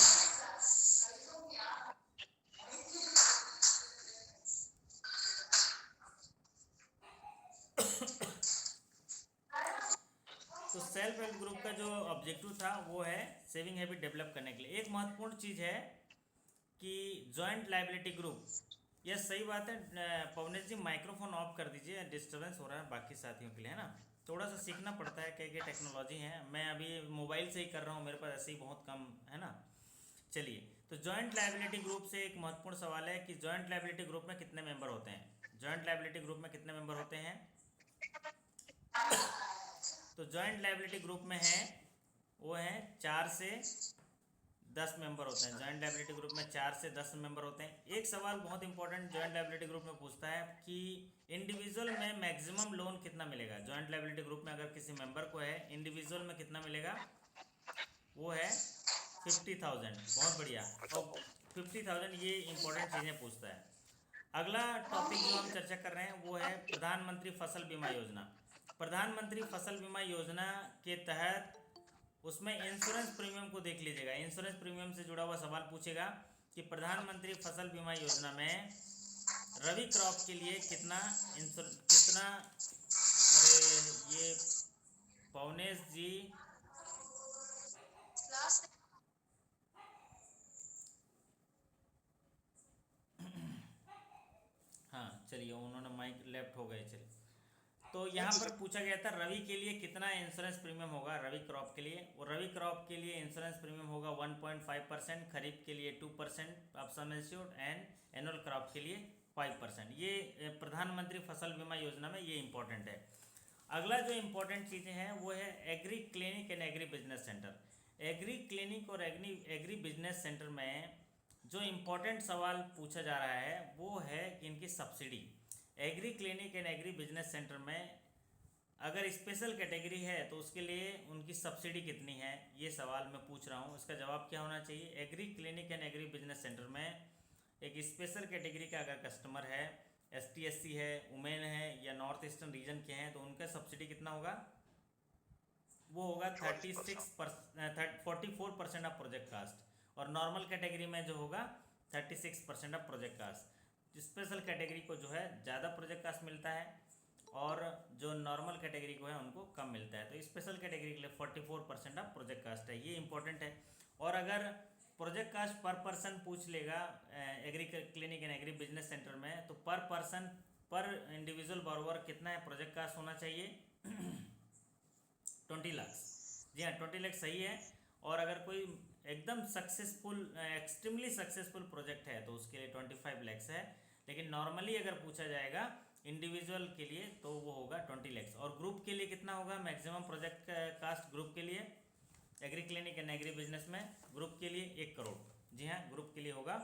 तो सेल्फ हेल्प ग्रुप का जो ऑब्जेक्टिव था वो है सेविंग हैबिट डेवलप करने के लिए। एक महत्वपूर्ण चीज़ है कि जॉइंट लायबिलिटी ग्रुप। यह सही बात है। पवनेश जी माइक्रोफोन ऑफ कर दीजिए, डिस्टर्बेंस हो रहा है बाकी साथियों के लिए, है ना? थोड़ा सा सीखना पड़ता है, कई टेक्नोलॉजी है। मैं अभी मोबाइल से ही कर रहा हूँ, मेरे पास ऐसे ही बहुत कम है ना। चलिए, तो जॉइंट लायबिलिटी ग्रुप से एक महत्वपूर्ण सवाल है कि जॉइंट लायबिलिटी ग्रुप में कितने मेंबर होते हैं। जॉइंट लायबिलिटी ग्रुप में कितने मेंबर होते हैं? तो जॉइंट लायबिलिटी ग्रुप में है वो है 4 से 10 मेंबर होते हैं। जॉइंट लायबिलिटी ग्रुप में 4 से 10 मेंबर होते हैं। एक सवाल बहुत इंपॉर्टेंट जॉइंट लायबिलिटी ग्रुप में पूछता है कि इंडिविजुअल में मैक्सिमम लोन कितना मिलेगा। जॉइंट लायबिलिटी ग्रुप में अगर किसी मेंबर को है, इंडिविजुअल में कितना मिलेगा? वो है 50,000। बहुत बढ़िया, और 50,000 ये इंपॉर्टेंट चीज़ें पूछता है। अगला टॉपिक जो हम चर्चा कर रहे हैं वो है प्रधानमंत्री फसल बीमा योजना। प्रधानमंत्री फसल बीमा योजना के तहत उसमें इंश्योरेंस प्रीमियम को देख लीजिएगा। इंश्योरेंस प्रीमियम से जुड़ा हुआ सवाल पूछेगा कि प्रधानमंत्री फसल बीमा योजना में रबी क्रॉप के लिए कितना अरे ये पवनेश जी, हाँ चलिए, उन्होंने माइक लेफ्ट हो गए। चलिए, तो यहाँ पर पूछा गया था रवि के लिए कितना इंश्योरेंस प्रीमियम होगा रवि क्रॉप के लिए। और रवि क्रॉप के लिए इंश्योरेंस प्रीमियम होगा 1.5%, खरीफ के लिए 2% of sum assured, and annual crop के लिए 5%। ये प्रधानमंत्री फसल बीमा योजना में ये इंपॉर्टेंट है। अगला जो इंपॉर्टेंट चीज़ें हैं वो है agree clinic and agri business centre. Agree clinic और एग्री बिजनेस सेंटर में जो इम्पोर्टेंट सवाल पूछा जा रहा है वो है कि इनकी subsidy. Agree clinic and agri business centre में अगर स्पेशल कैटेगरी है तो उसके लिए उनकी सब्सिडी कितनी है, ये सवाल मैं पूछ रहा हूँ। इसका जवाब क्या होना चाहिए? Agree clinic and agri business centre में एक स्पेशल कैटेगरी का अगर कस्टमर है, ST SC है, वुमेन है, या नॉर्थ ईस्टर्न रीजन के हैं, तो उनका सब्सिडी कितना होगा? वो होगा 44% ऑफ प्रोजेक्ट कास्ट। और नॉर्मल कैटेगरी में जो होगा 36% of project cost. Special category को जो है ज़्यादा प्रोजेक्ट कास्ट मिलता है, और जो नॉर्मल कैटेगरी को है उनको कम मिलता है। तो स्पेशल कैटेगरी के लिए 44% ऑफ प्रोजेक्ट कास्ट है, ये इंपॉर्टेंट है। और अगर प्रोजेक्ट कास्ट पर पर्सन पूछ लेगा agree clinic and agri business centre में, तो पर पर्सन पर इंडिविजुअल बॉरोवर कितना है प्रोजेक्ट कास्ट होना चाहिए? 20 लाख। जी हाँ, 20 लाख सही है। और अगर कोई एकदम सक्सेसफुल, एक्सट्रीमली सक्सेसफुल प्रोजेक्ट है तो उसके लिए 25 लैक्स है। लेकिन नॉर्मली अगर पूछा जाएगा इंडिविजुअल के लिए तो वो होगा 20 लैक्स। और ग्रुप के लिए कितना होगा मैक्सिमम प्रोजेक्ट कास्ट ग्रुप के लिए, agree clinic and agri business में ग्रुप के लिए 1 करोड़। जी हाँ, ग्रुप के लिए होगा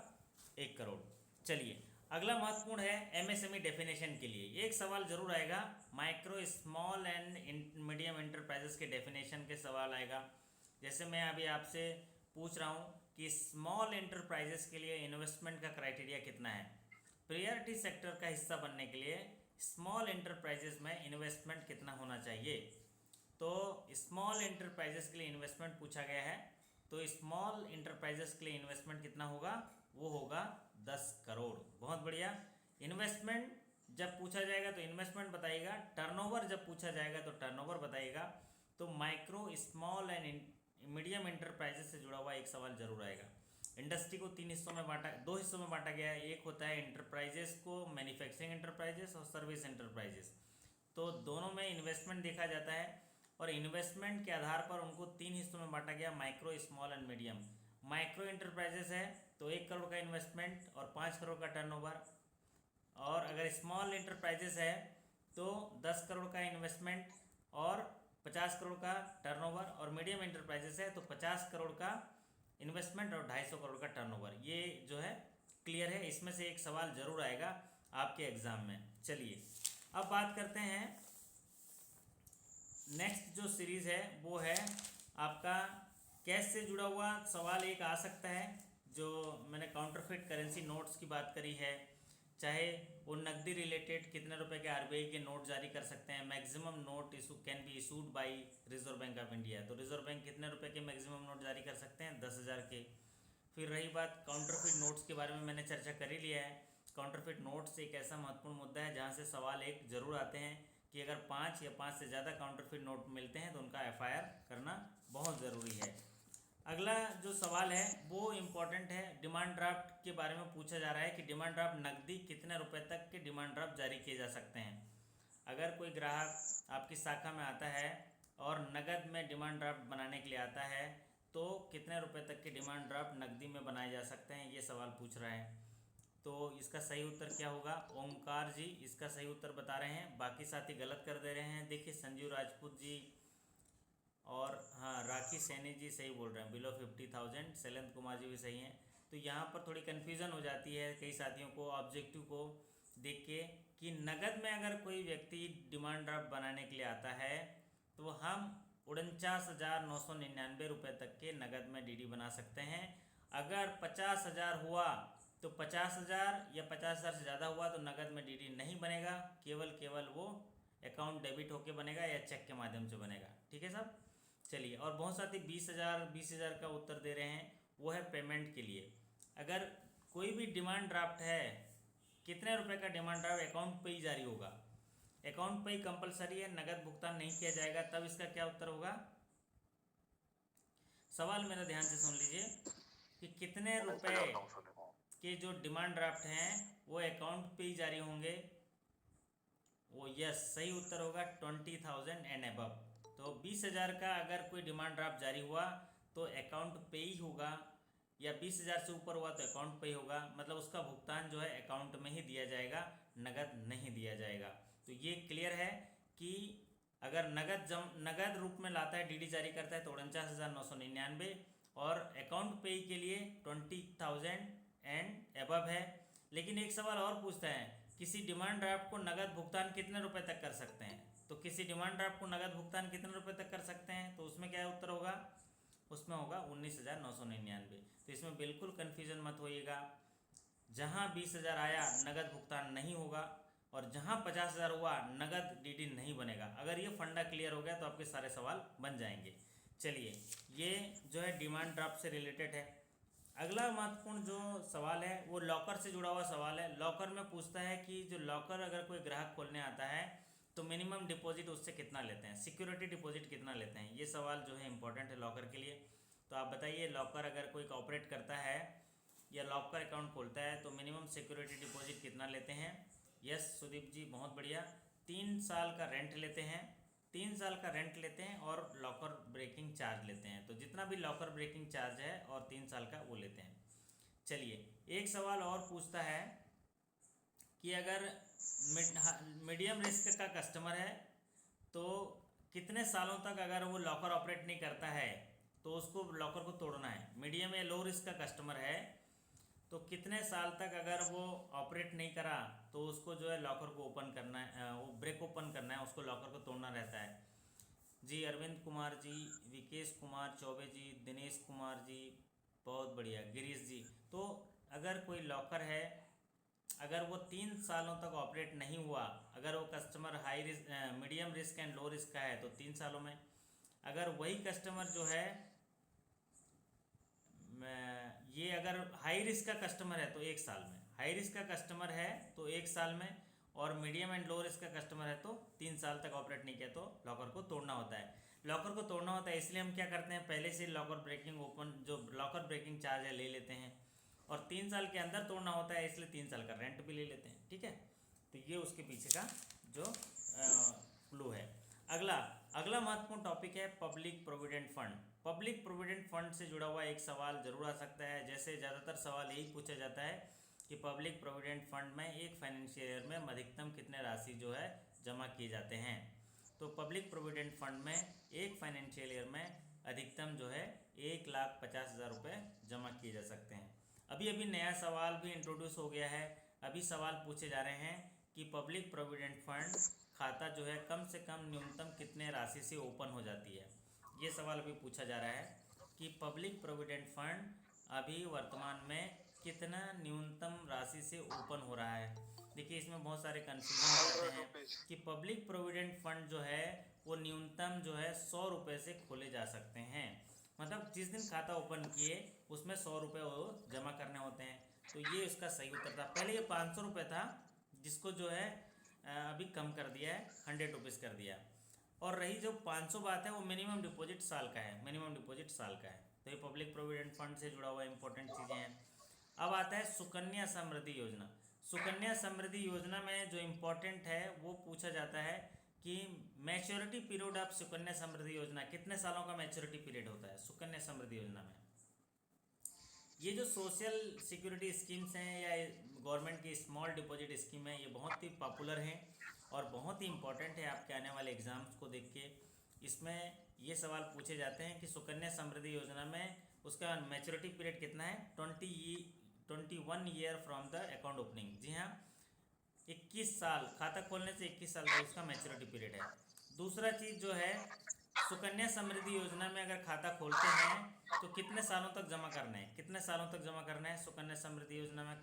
1 करोड़। चलिए, अगला महत्वपूर्ण है एमएसएमई डेफिनेशन के लिए एक सवाल जरूर आएगा। Micro small and medium enterprises के डेफिनेशन के सवाल आएगा। जैसे मैं अभी आपसे पूछ रहा हूँ कि स्मॉल एंटरप्राइजेस के लिए इन्वेस्टमेंट का क्राइटेरिया कितना है। प्रायोरिटी सेक्टर का हिस्सा बनने के लिए स्मॉल एंटरप्राइजेस में इन्वेस्टमेंट कितना होना चाहिए। तो स्मॉल एंटरप्राइजेस के लिए इन्वेस्टमेंट पूछा गया है। तो स्मॉल एंटरप्राइजेस के लिए इन्वेस्टमेंट कितना होगा, वो होगा 10 करोड़। बहुत बढ़िया। इन्वेस्टमेंट जब पूछा जाएगा तो इन्वेस्टमेंट बताइएगा, टर्नओवर जब पूछा जाएगा तो टर्नओवर बताइएगा। तो micro small and medium enterprises से जुड़ा हुआ एक सवाल जरूर आएगा। इंडस्ट्री को 3 हिस्सों में बांटा, 2 हिस्सों में बांटा गया है। एक होता है एंटरप्राइजेस को मैन्युफैक्चरिंग एंटरप्राइजेस और सर्विस एंटरप्राइजेस। तो दोनों में इन्वेस्टमेंट देखा जाता है और इन्वेस्टमेंट के आधार पर उनको 3 हिस्सों में बांटा गया, micro small and medium. Micro enterprises है तो 1 करोड़ का इन्वेस्टमेंट और 5 करोड़ का टर्नओवर। और अगर स्मॉल एंटरप्राइजेस है तो 10 करोड़ का इन्वेस्टमेंट और 50 करोड़ का टर्नओवर। और मीडियम एंटरप्राइजेस है तो 50 करोड़ का इन्वेस्टमेंट और 250 करोड़ का टर्नओवर। ये जो है क्लियर है, इसमें से एक सवाल जरूर आएगा आपके एग्जाम में। चलिए, अब बात करते हैं नेक्स्ट जो सीरीज़ है वो है आपका कैश से जुड़ा हुआ सवाल। एक आ सकता है जो मैंने काउंटरफिट करेंसी नोट्स की बात करी है, चाहे वो नकदी रिलेटेड कितने रुपए के आरबीआई के नोट जारी कर सकते हैं। Maximum note issue can be issued by reserve bank of India. तो रिजर्व बैंक कितने रुपए के मैक्सिमम नोट जारी कर सकते हैं, 10,000 के। फिर रही बात काउंटरफिट नोट्स के बारे में, मैंने चर्चा कर ही लिया है। काउंटरफिट नोट्स एक ऐसा महत्वपूर्ण मुद्दा है जहाँ से सवाल एक जरूर आते हैं कि अगर 5 या 5 से ज़्यादा काउंटरफिट नोट मिलते हैं तो उनका एफआईआर करना बहुत ज़रूरी है। अगला जो सवाल है वो इम्पोर्टेंट है, डिमांड ड्राफ्ट के बारे में पूछा जा रहा है कि डिमांड ड्राफ्ट नकदी कितने रुपए तक के डिमांड ड्राफ्ट जारी किए जा सकते हैं। अगर कोई ग्राहक आपकी शाखा में आता है और नगद में डिमांड ड्राफ्ट बनाने के लिए आता है तो कितने रुपए तक के डिमांड ड्राफ्ट नकदी में बनाए जा सकते हैं, ये सवाल पूछ रहा है। तो इसका सही उत्तर क्या होगा, ओमकार जी इसका सही उत्तर बता रहे हैं, बाकी साथी गलत कर दे रहे हैं। देखिए संजीव राजपूत जी और हाँ राखी सैनी जी सही बोल रहे हैं, बिलो 50,000। शैलेंद्र कुमार जी भी सही हैं। तो यहाँ पर थोड़ी कन्फ्यूज़न हो जाती है कई साथियों को ऑब्जेक्टिव को देख के कि नगद में अगर कोई व्यक्ति डिमांड ड्राफ्ट बनाने के लिए आता है तो हम 49,999 रुपये तक के नगद में डीडी बना सकते हैं। अगर 50,000 हुआ तो 50,000 या 50,000 से ज़्यादा हुआ तो नगद में डीडी नहीं बनेगा, केवल वो अकाउंट डेबिट होके बनेगा या चेक के माध्यम से बनेगा। ठीक है साहब। चलिए, और बहुत साथी 20,000 का उत्तर दे रहे हैं, वो है पेमेंट के लिए। अगर कोई भी डिमांड ड्राफ्ट है, कितने रुपए का डिमांड ड्राफ्ट अकाउंट पे ही जारी होगा, अकाउंट पे ही कंपलसरी है, नगद भुगतान नहीं किया जाएगा, तब इसका क्या उत्तर होगा। सवाल मेरा ध्यान से सुन लीजिए कि कितने रुपए के जो डिमांड ड्राफ्ट हैं वो अकाउंट पे ही जारी होंगे। वो यस सही उत्तर होगा 20,000 एंड अबव। तो 20,000 का अगर कोई डिमांड ड्राफ्ट जारी हुआ तो अकाउंट पे ही होगा, या 20,000 से ऊपर हुआ तो अकाउंट पे ही होगा, मतलब उसका भुगतान जो है अकाउंट में ही दिया जाएगा, नगद नहीं दिया जाएगा। तो ये क्लियर है कि अगर नगद रूप में लाता है, डीडी जारी करता है तो 49,999 और अकाउंट पे ही के लिए 20,000 एंड अबव है। लेकिन एक सवाल और पूछता है, किसी डिमांड ड्राफ्ट को नगद भुगतान कितने रुपए तक कर सकते हैं। तो किसी डिमांड ड्राफ्ट को नगद भुगतान कितने रुपए तक कर सकते हैं, तो उसमें क्या उत्तर होगा, उसमें होगा 19,999। तो इसमें बिल्कुल कन्फ्यूजन मत होइएगा। जहाँ 20,000 आया नगद भुगतान नहीं होगा और जहाँ 50,000 हुआ नगद डीडी नहीं बनेगा। अगर ये फंडा क्लियर हो गया तो आपके सारे सवाल बन जाएंगे। चलिए, ये जो है डिमांड ड्राफ्ट से रिलेटेड है। अगला महत्वपूर्ण जो सवाल है वो लॉकर से जुड़ा हुआ सवाल है। लॉकर में पूछता है कि जो लॉकर अगर कोई ग्राहक खोलने आता है तो मिनिमम डिपॉजिट उससे कितना लेते हैं, सिक्योरिटी डिपॉजिट कितना लेते हैं। ये सवाल जो है इंपॉर्टेंट है लॉकर के लिए। तो आप बताइए, लॉकर अगर कोई ऑपरेट करता है या लॉकर अकाउंट खोलता है तो मिनिमम सिक्योरिटी डिपॉजिट कितना लेते हैं। यस सुदीप जी बहुत बढ़िया, 3 साल का रेंट लेते हैं 3 साल का रेंट लेते हैं और लॉकर ब्रेकिंग चार्ज लेते हैं। तो जितना भी लॉकर ब्रेकिंग चार्ज है और 3 साल का वो लेते हैं। चलिए एक सवाल और पूछता है कि अगर मीडियम रिस्क का कस्टमर है तो कितने सालों तक अगर वो लॉकर ऑपरेट नहीं करता है तो उसको लॉकर को तोड़ना है। मीडियम या लो रिस्क का कस्टमर है तो कितने साल तक अगर वो ऑपरेट नहीं करा तो उसको जो है लॉकर को ओपन करना है, वो ब्रेक ओपन करना है, उसको लॉकर को तोड़ना रहता है। जी अरविंद कुमार जी, विकेश कुमार चौबे जी, दिनेश कुमार जी, बहुत बढ़िया, गिरीश जी। तो अगर कोई लॉकर है, अगर वो 3 सालों तक ऑपरेट नहीं हुआ, अगर वो customer high risk medium risk and low risk का है तो 3 सालों में, अगर वही कस्टमर जो है ये अगर हाई रिस्क का कस्टमर है तो 1 साल में, हाई रिस्क का कस्टमर है तो 1 साल में, और मीडियम एंड लो रिस्क का कस्टमर है तो 3 साल तक ऑपरेट नहीं किया तो लॉकर को तोड़ना होता है। लॉकर को तोड़ना होता है इसलिए हम क्या करते हैं, पहले से लॉकर ब्रेकिंग ओपन जो लॉकर ब्रेकिंग चार्ज है ले लेते हैं, और 3 साल के अंदर तोड़ना होता है इसलिए 3 साल का रेंट भी ले लेते हैं। ठीक है, तो ये उसके पीछे का जो क्लू है। अगला महत्वपूर्ण टॉपिक है public provident fund. Public provident fund से जुड़ा हुआ एक सवाल जरूर आ सकता है। जैसे ज़्यादातर सवाल यही पूछा जाता है कि पब्लिक प्रोविडेंट फंड में एक फाइनेंशियल ईयर में अधिकतम कितने राशि जो है जमा किए जाते हैं। तो पब्लिक प्रोविडेंट फंड में एक फाइनेंशियल ईयर में अधिकतम जो है 1,50,000 रुपये जमा किए जा सकते हैं। अभी अभी नया सवाल भी इंट्रोड्यूस हो गया है। अभी सवाल पूछे जा रहे हैं कि पब्लिक प्रोविडेंट फंड खाता जो है कम से कम न्यूनतम कितने राशि से ओपन हो जाती है। ये सवाल अभी पूछा जा रहा है कि पब्लिक प्रोविडेंट फंड अभी वर्तमान में कितना न्यूनतम राशि से ओपन हो रहा है। देखिए इसमें बहुत सारे कन्फ्यूजन हो जाते हैं कि पब्लिक प्रोविडेंट फंड जो है वो न्यूनतम जो है 100 रुपये से खोले जा सकते हैं। मतलब जिस दिन खाता ओपन किए उसमें 100 रुपये वो जमा करने होते हैं। तो ये उसका सही उत्तर था। पहले ये 500 रुपये था जिसको जो है अभी कम कर दिया है, 100 रुपीज़ कर दिया। और रही जो 500 बात है वो मिनिमम डिपॉजिट साल का है, मिनिमम डिपॉजिट साल का है। तो ये पब्लिक प्रोविडेंट फंड से जुड़ा हुआ इंपॉर्टेंट चीज़ें हैं। अब आता है सुकन्या समृद्धि योजना। सुकन्या समृद्धि योजना में जो इम्पोर्टेंट है वो पूछा जाता है कि maturity period of Sukanya Samriddhi योजना, कितने सालों का मैच्योरिटी पीरियड होता है सुकन्या समृद्धि योजना में। ये जो सोशल सिक्योरिटी स्कीम्स हैं या गवर्नमेंट की स्मॉल डिपॉजिट स्कीम है, ये बहुत ही पॉपुलर हैं और बहुत ही इंपॉर्टेंट है आपके आने वाले एग्जाम्स को देख के। इसमें ये सवाल पूछे जाते हैं कि सुकन्या समृद्धि योजना में उसका मैच्योरिटी पीरियड कितना है। 21 year from the account opening. जी हाँ, 21 साल, खाता खोलने से 21 साल तक उसका मैच्योरिटी पीरियड है। दूसरा चीज़ जो है सुकन्या समृद्धि योजना में अगर खाता खोलते हैं तो कितने सालों तक जमा करना है, कितने सालों तक जमा करना है सुकन्या समृद्धि योजना में।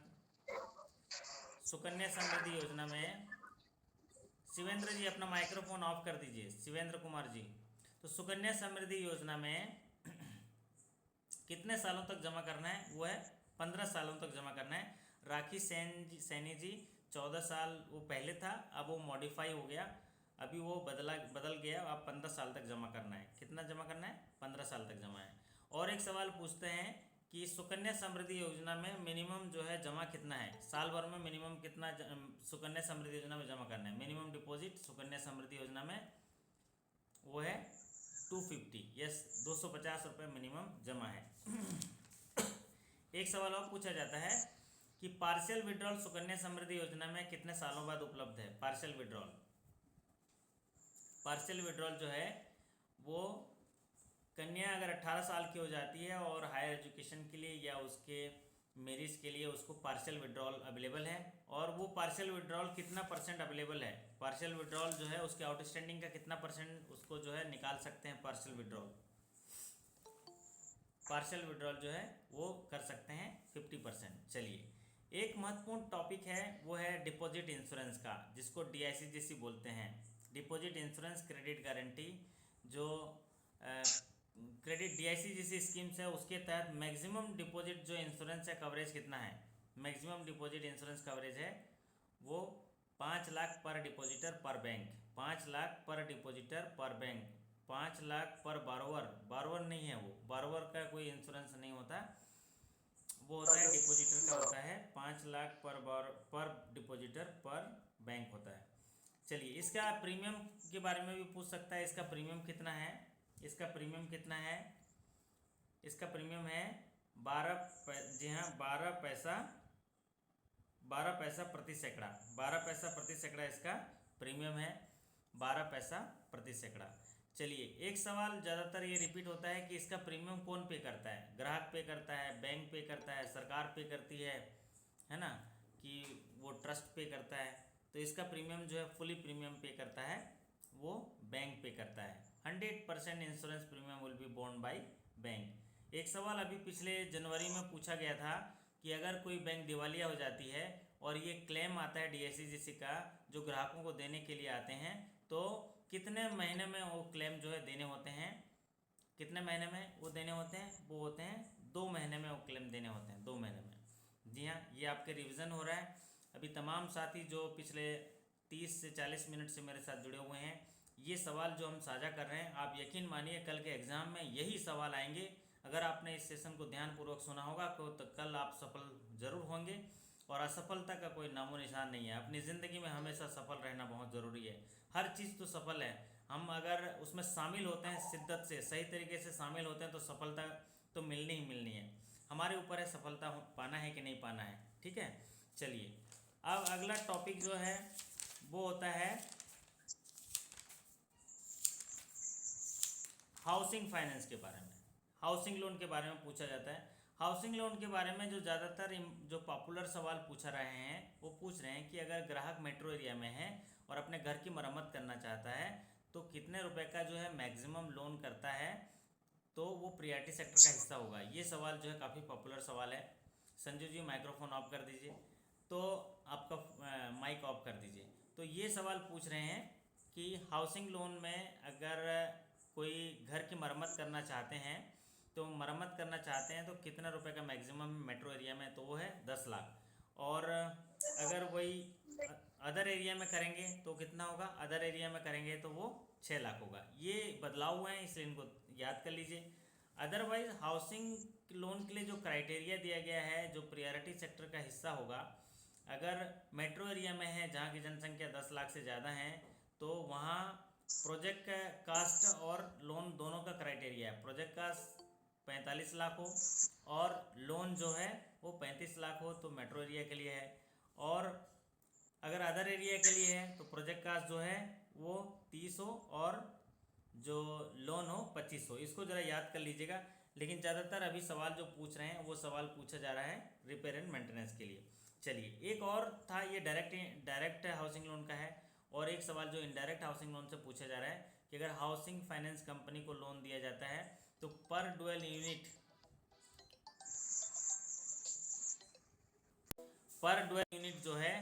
सुकन्या समृद्धि योजना में शिवेंद्र जी अपना माइक्रोफोन ऑफ कर दीजिए, शिवेंद्र कुमार जी। तो सुकन्या समृद्धि योजना में कितने सालों तक जमा करना है, वो है 15 सालों तक जमा करना है। राखी सैनी जी 14 साल वो पहले था, अब वो मॉडिफाई हो गया, अभी वो बदल गया, अब 15 साल तक जमा करना है। कितना जमा करना है, 15 साल तक जमा है। और एक सवाल पूछते हैं कि सुकन्या समृद्धि योजना में मिनिमम जो है जमा कितना है, साल भर में मिनिमम कितना सुकन्या समृद्धि योजना में जमा करना है। मिनिमम डिपॉजिट सुकन्या समृद्धि योजना में वो है 250, यस 250 रुपये मिनिमम जमा है। एक सवाल और पूछा जाता है कि पार्शियल विड्रॉल सुकन्या समृद्धि योजना में कितने सालों बाद उपलब्ध है। पार्शियल विड्रॉल जो है वो कन्या अगर 18 साल की हो जाती है और हायर एजुकेशन के लिए या उसके मेरिज के लिए उसको पार्शियल विड्रॉल अवेलेबल है। और वो पार्शियल विड्रॉल कितना परसेंट अवेलेबल है, पार्शियल विड्रॉल जो है उसके आउटस्टैंडिंग का कितना परसेंट उसको जो है निकाल सकते हैं। पार्शियल विड्रॉल जो है वो कर सकते हैं 50%। चलिए एक महत्वपूर्ण टॉपिक है वो है डिपॉजिट इंश्योरेंस का, जिसको DICGC बोलते हैं। डिपॉजिट इंश्योरेंस क्रेडिट गारंटी जो क्रेडिट DICGC स्कीम्स है उसके तहत मैक्सिमम डिपॉजिट जो इंश्योरेंस है कवरेज कितना है। मैक्सिमम डिपॉजिट इंश्योरेंस कवरेज है वो 5 लाख पर डिपॉजिटर पर बैंक, 5 लाख पर डिपॉजिटर पर बैंक, 5 लाख पर बारोवर नहीं है, वो बारोवर का कोई इंश्योरेंस नहीं होता, वो होता है डिपॉजिटर का होता है। 5 लाख पर डिपॉजिटर पर बैंक होता है। चलिए, इसका प्रीमियम के बारे में भी पूछ सकता है। इसका प्रीमियम कितना है? इसका प्रीमियम कितना है? इसका प्रीमियम है 12 जी हाँ, 12 पैसा प्रति सैकड़ा। 12 पैसा प्रति सैकड़ा इसका प्रीमियम है, 12 पैसा प्रति सैकड़ा। चलिए, एक सवाल ज़्यादातर ये रिपीट होता है कि इसका प्रीमियम कौन पे करता है? ग्राहक पे करता है, बैंक पे करता है, सरकार पे करती है ना, कि वो ट्रस्ट पे करता है? तो इसका प्रीमियम जो है, फुली प्रीमियम पे करता है वो बैंक पे करता है। 100% insurance premium will be borne by bank. एक सवाल अभी पिछले जनवरी में पूछा गया था कि अगर कोई बैंक दिवालिया हो जाती है और ये क्लेम आता है DICGC का, जो ग्राहकों को देने के लिए आते हैं, तो कितने महीने में वो क्लेम जो है देने होते हैं? कितने महीने में वो देने होते हैं? वो होते हैं 2 महीने में वो क्लेम देने होते हैं, 2 महीने में। जी हाँ, ये आपके रिवीजन हो रहा है। अभी तमाम साथी जो पिछले 30 से 40 मिनट से मेरे साथ जुड़े हुए हैं, ये सवाल जो हम साझा कर रहे हैं, आप यकीन मानिए कल के एग्ज़ाम में यही सवाल आएंगे। अगर आपने इस सेशन को ध्यानपूर्वक सुना होगा तो कल आप सफल ज़रूर होंगे, और असफलता का कोई नामो निशान नहीं है। अपनी ज़िंदगी में हमेशा सफल रहना बहुत ज़रूरी है। हर चीज़ तो सफल है, हम अगर उसमें शामिल होते हैं, शिद्दत से सही तरीके से शामिल होते हैं, तो सफलता तो मिलनी ही मिलनी है। हमारे ऊपर है सफलता पाना है कि नहीं पाना है। ठीक है, चलिए, अब अगला टॉपिक जो है वो होता है हाउसिंग फाइनेंस के बारे में। हाउसिंग लोन के बारे में पूछा जाता है। हाउसिंग लोन के बारे में जो ज़्यादातर जो पॉपुलर सवाल पूछ रहे हैं, वो पूछ रहे हैं कि अगर ग्राहक मेट्रो एरिया में है और अपने घर की मरम्मत करना चाहता है, तो कितने रुपए का जो है मैक्सिमम लोन करता है तो वो प्रियॉरिटी सेक्टर का हिस्सा होगा। ये सवाल जो है काफ़ी पॉपुलर सवाल है। संजू जी, माइक्रोफोन ऑफ कर दीजिए, तो आपका माइक ऑफ कर दीजिए। तो ये सवाल पूछ रहे हैं कि हाउसिंग लोन में अगर कोई घर की मरम्मत करना चाहते हैं, तो मरम्मत करना चाहते हैं तो कितना रुपए का मैक्सिमम मेट्रो एरिया में? तो वो है 10 लाख। और अगर वही अदर एरिया में करेंगे तो कितना होगा? अदर एरिया में करेंगे तो वो 6 लाख होगा। ये बदलाव हुए हैं, इसलिए इनको याद कर लीजिए। अदरवाइज हाउसिंग लोन के लिए जो क्राइटेरिया दिया गया है, जो प्रियॉरिटी सेक्टर का हिस्सा होगा, अगर मेट्रो एरिया में है जहाँ की जनसंख्या 10 लाख से ज़्यादा है, तो वहाँ प्रोजेक्ट कास्ट और लोन दोनों का क्राइटेरिया है। प्रोजेक्ट कास्ट 45 लाख हो और लोन जो है वो 35 लाख हो, तो मेट्रो एरिया के लिए है। और अगर अदर एरिया के लिए है तो प्रोजेक्ट कास्ट जो है वो 30 हो और जो लोन हो 25 हो। इसको ज़रा याद कर लीजिएगा। लेकिन ज़्यादातर अभी सवाल जो पूछ रहे हैं वो सवाल पूछा जा रहा है रिपेयर एंड मेंटेनेंस के लिए। चलिए, एक और था, ये डायरेक्ट हाउसिंग लोन का है। और एक सवाल जो इनडायरेक्ट हाउसिंग लोन से पूछा जा रहा है कि अगर हाउसिंग फाइनेंस कंपनी को लोन दिया जाता है तो पर डुअल यूनिट जो है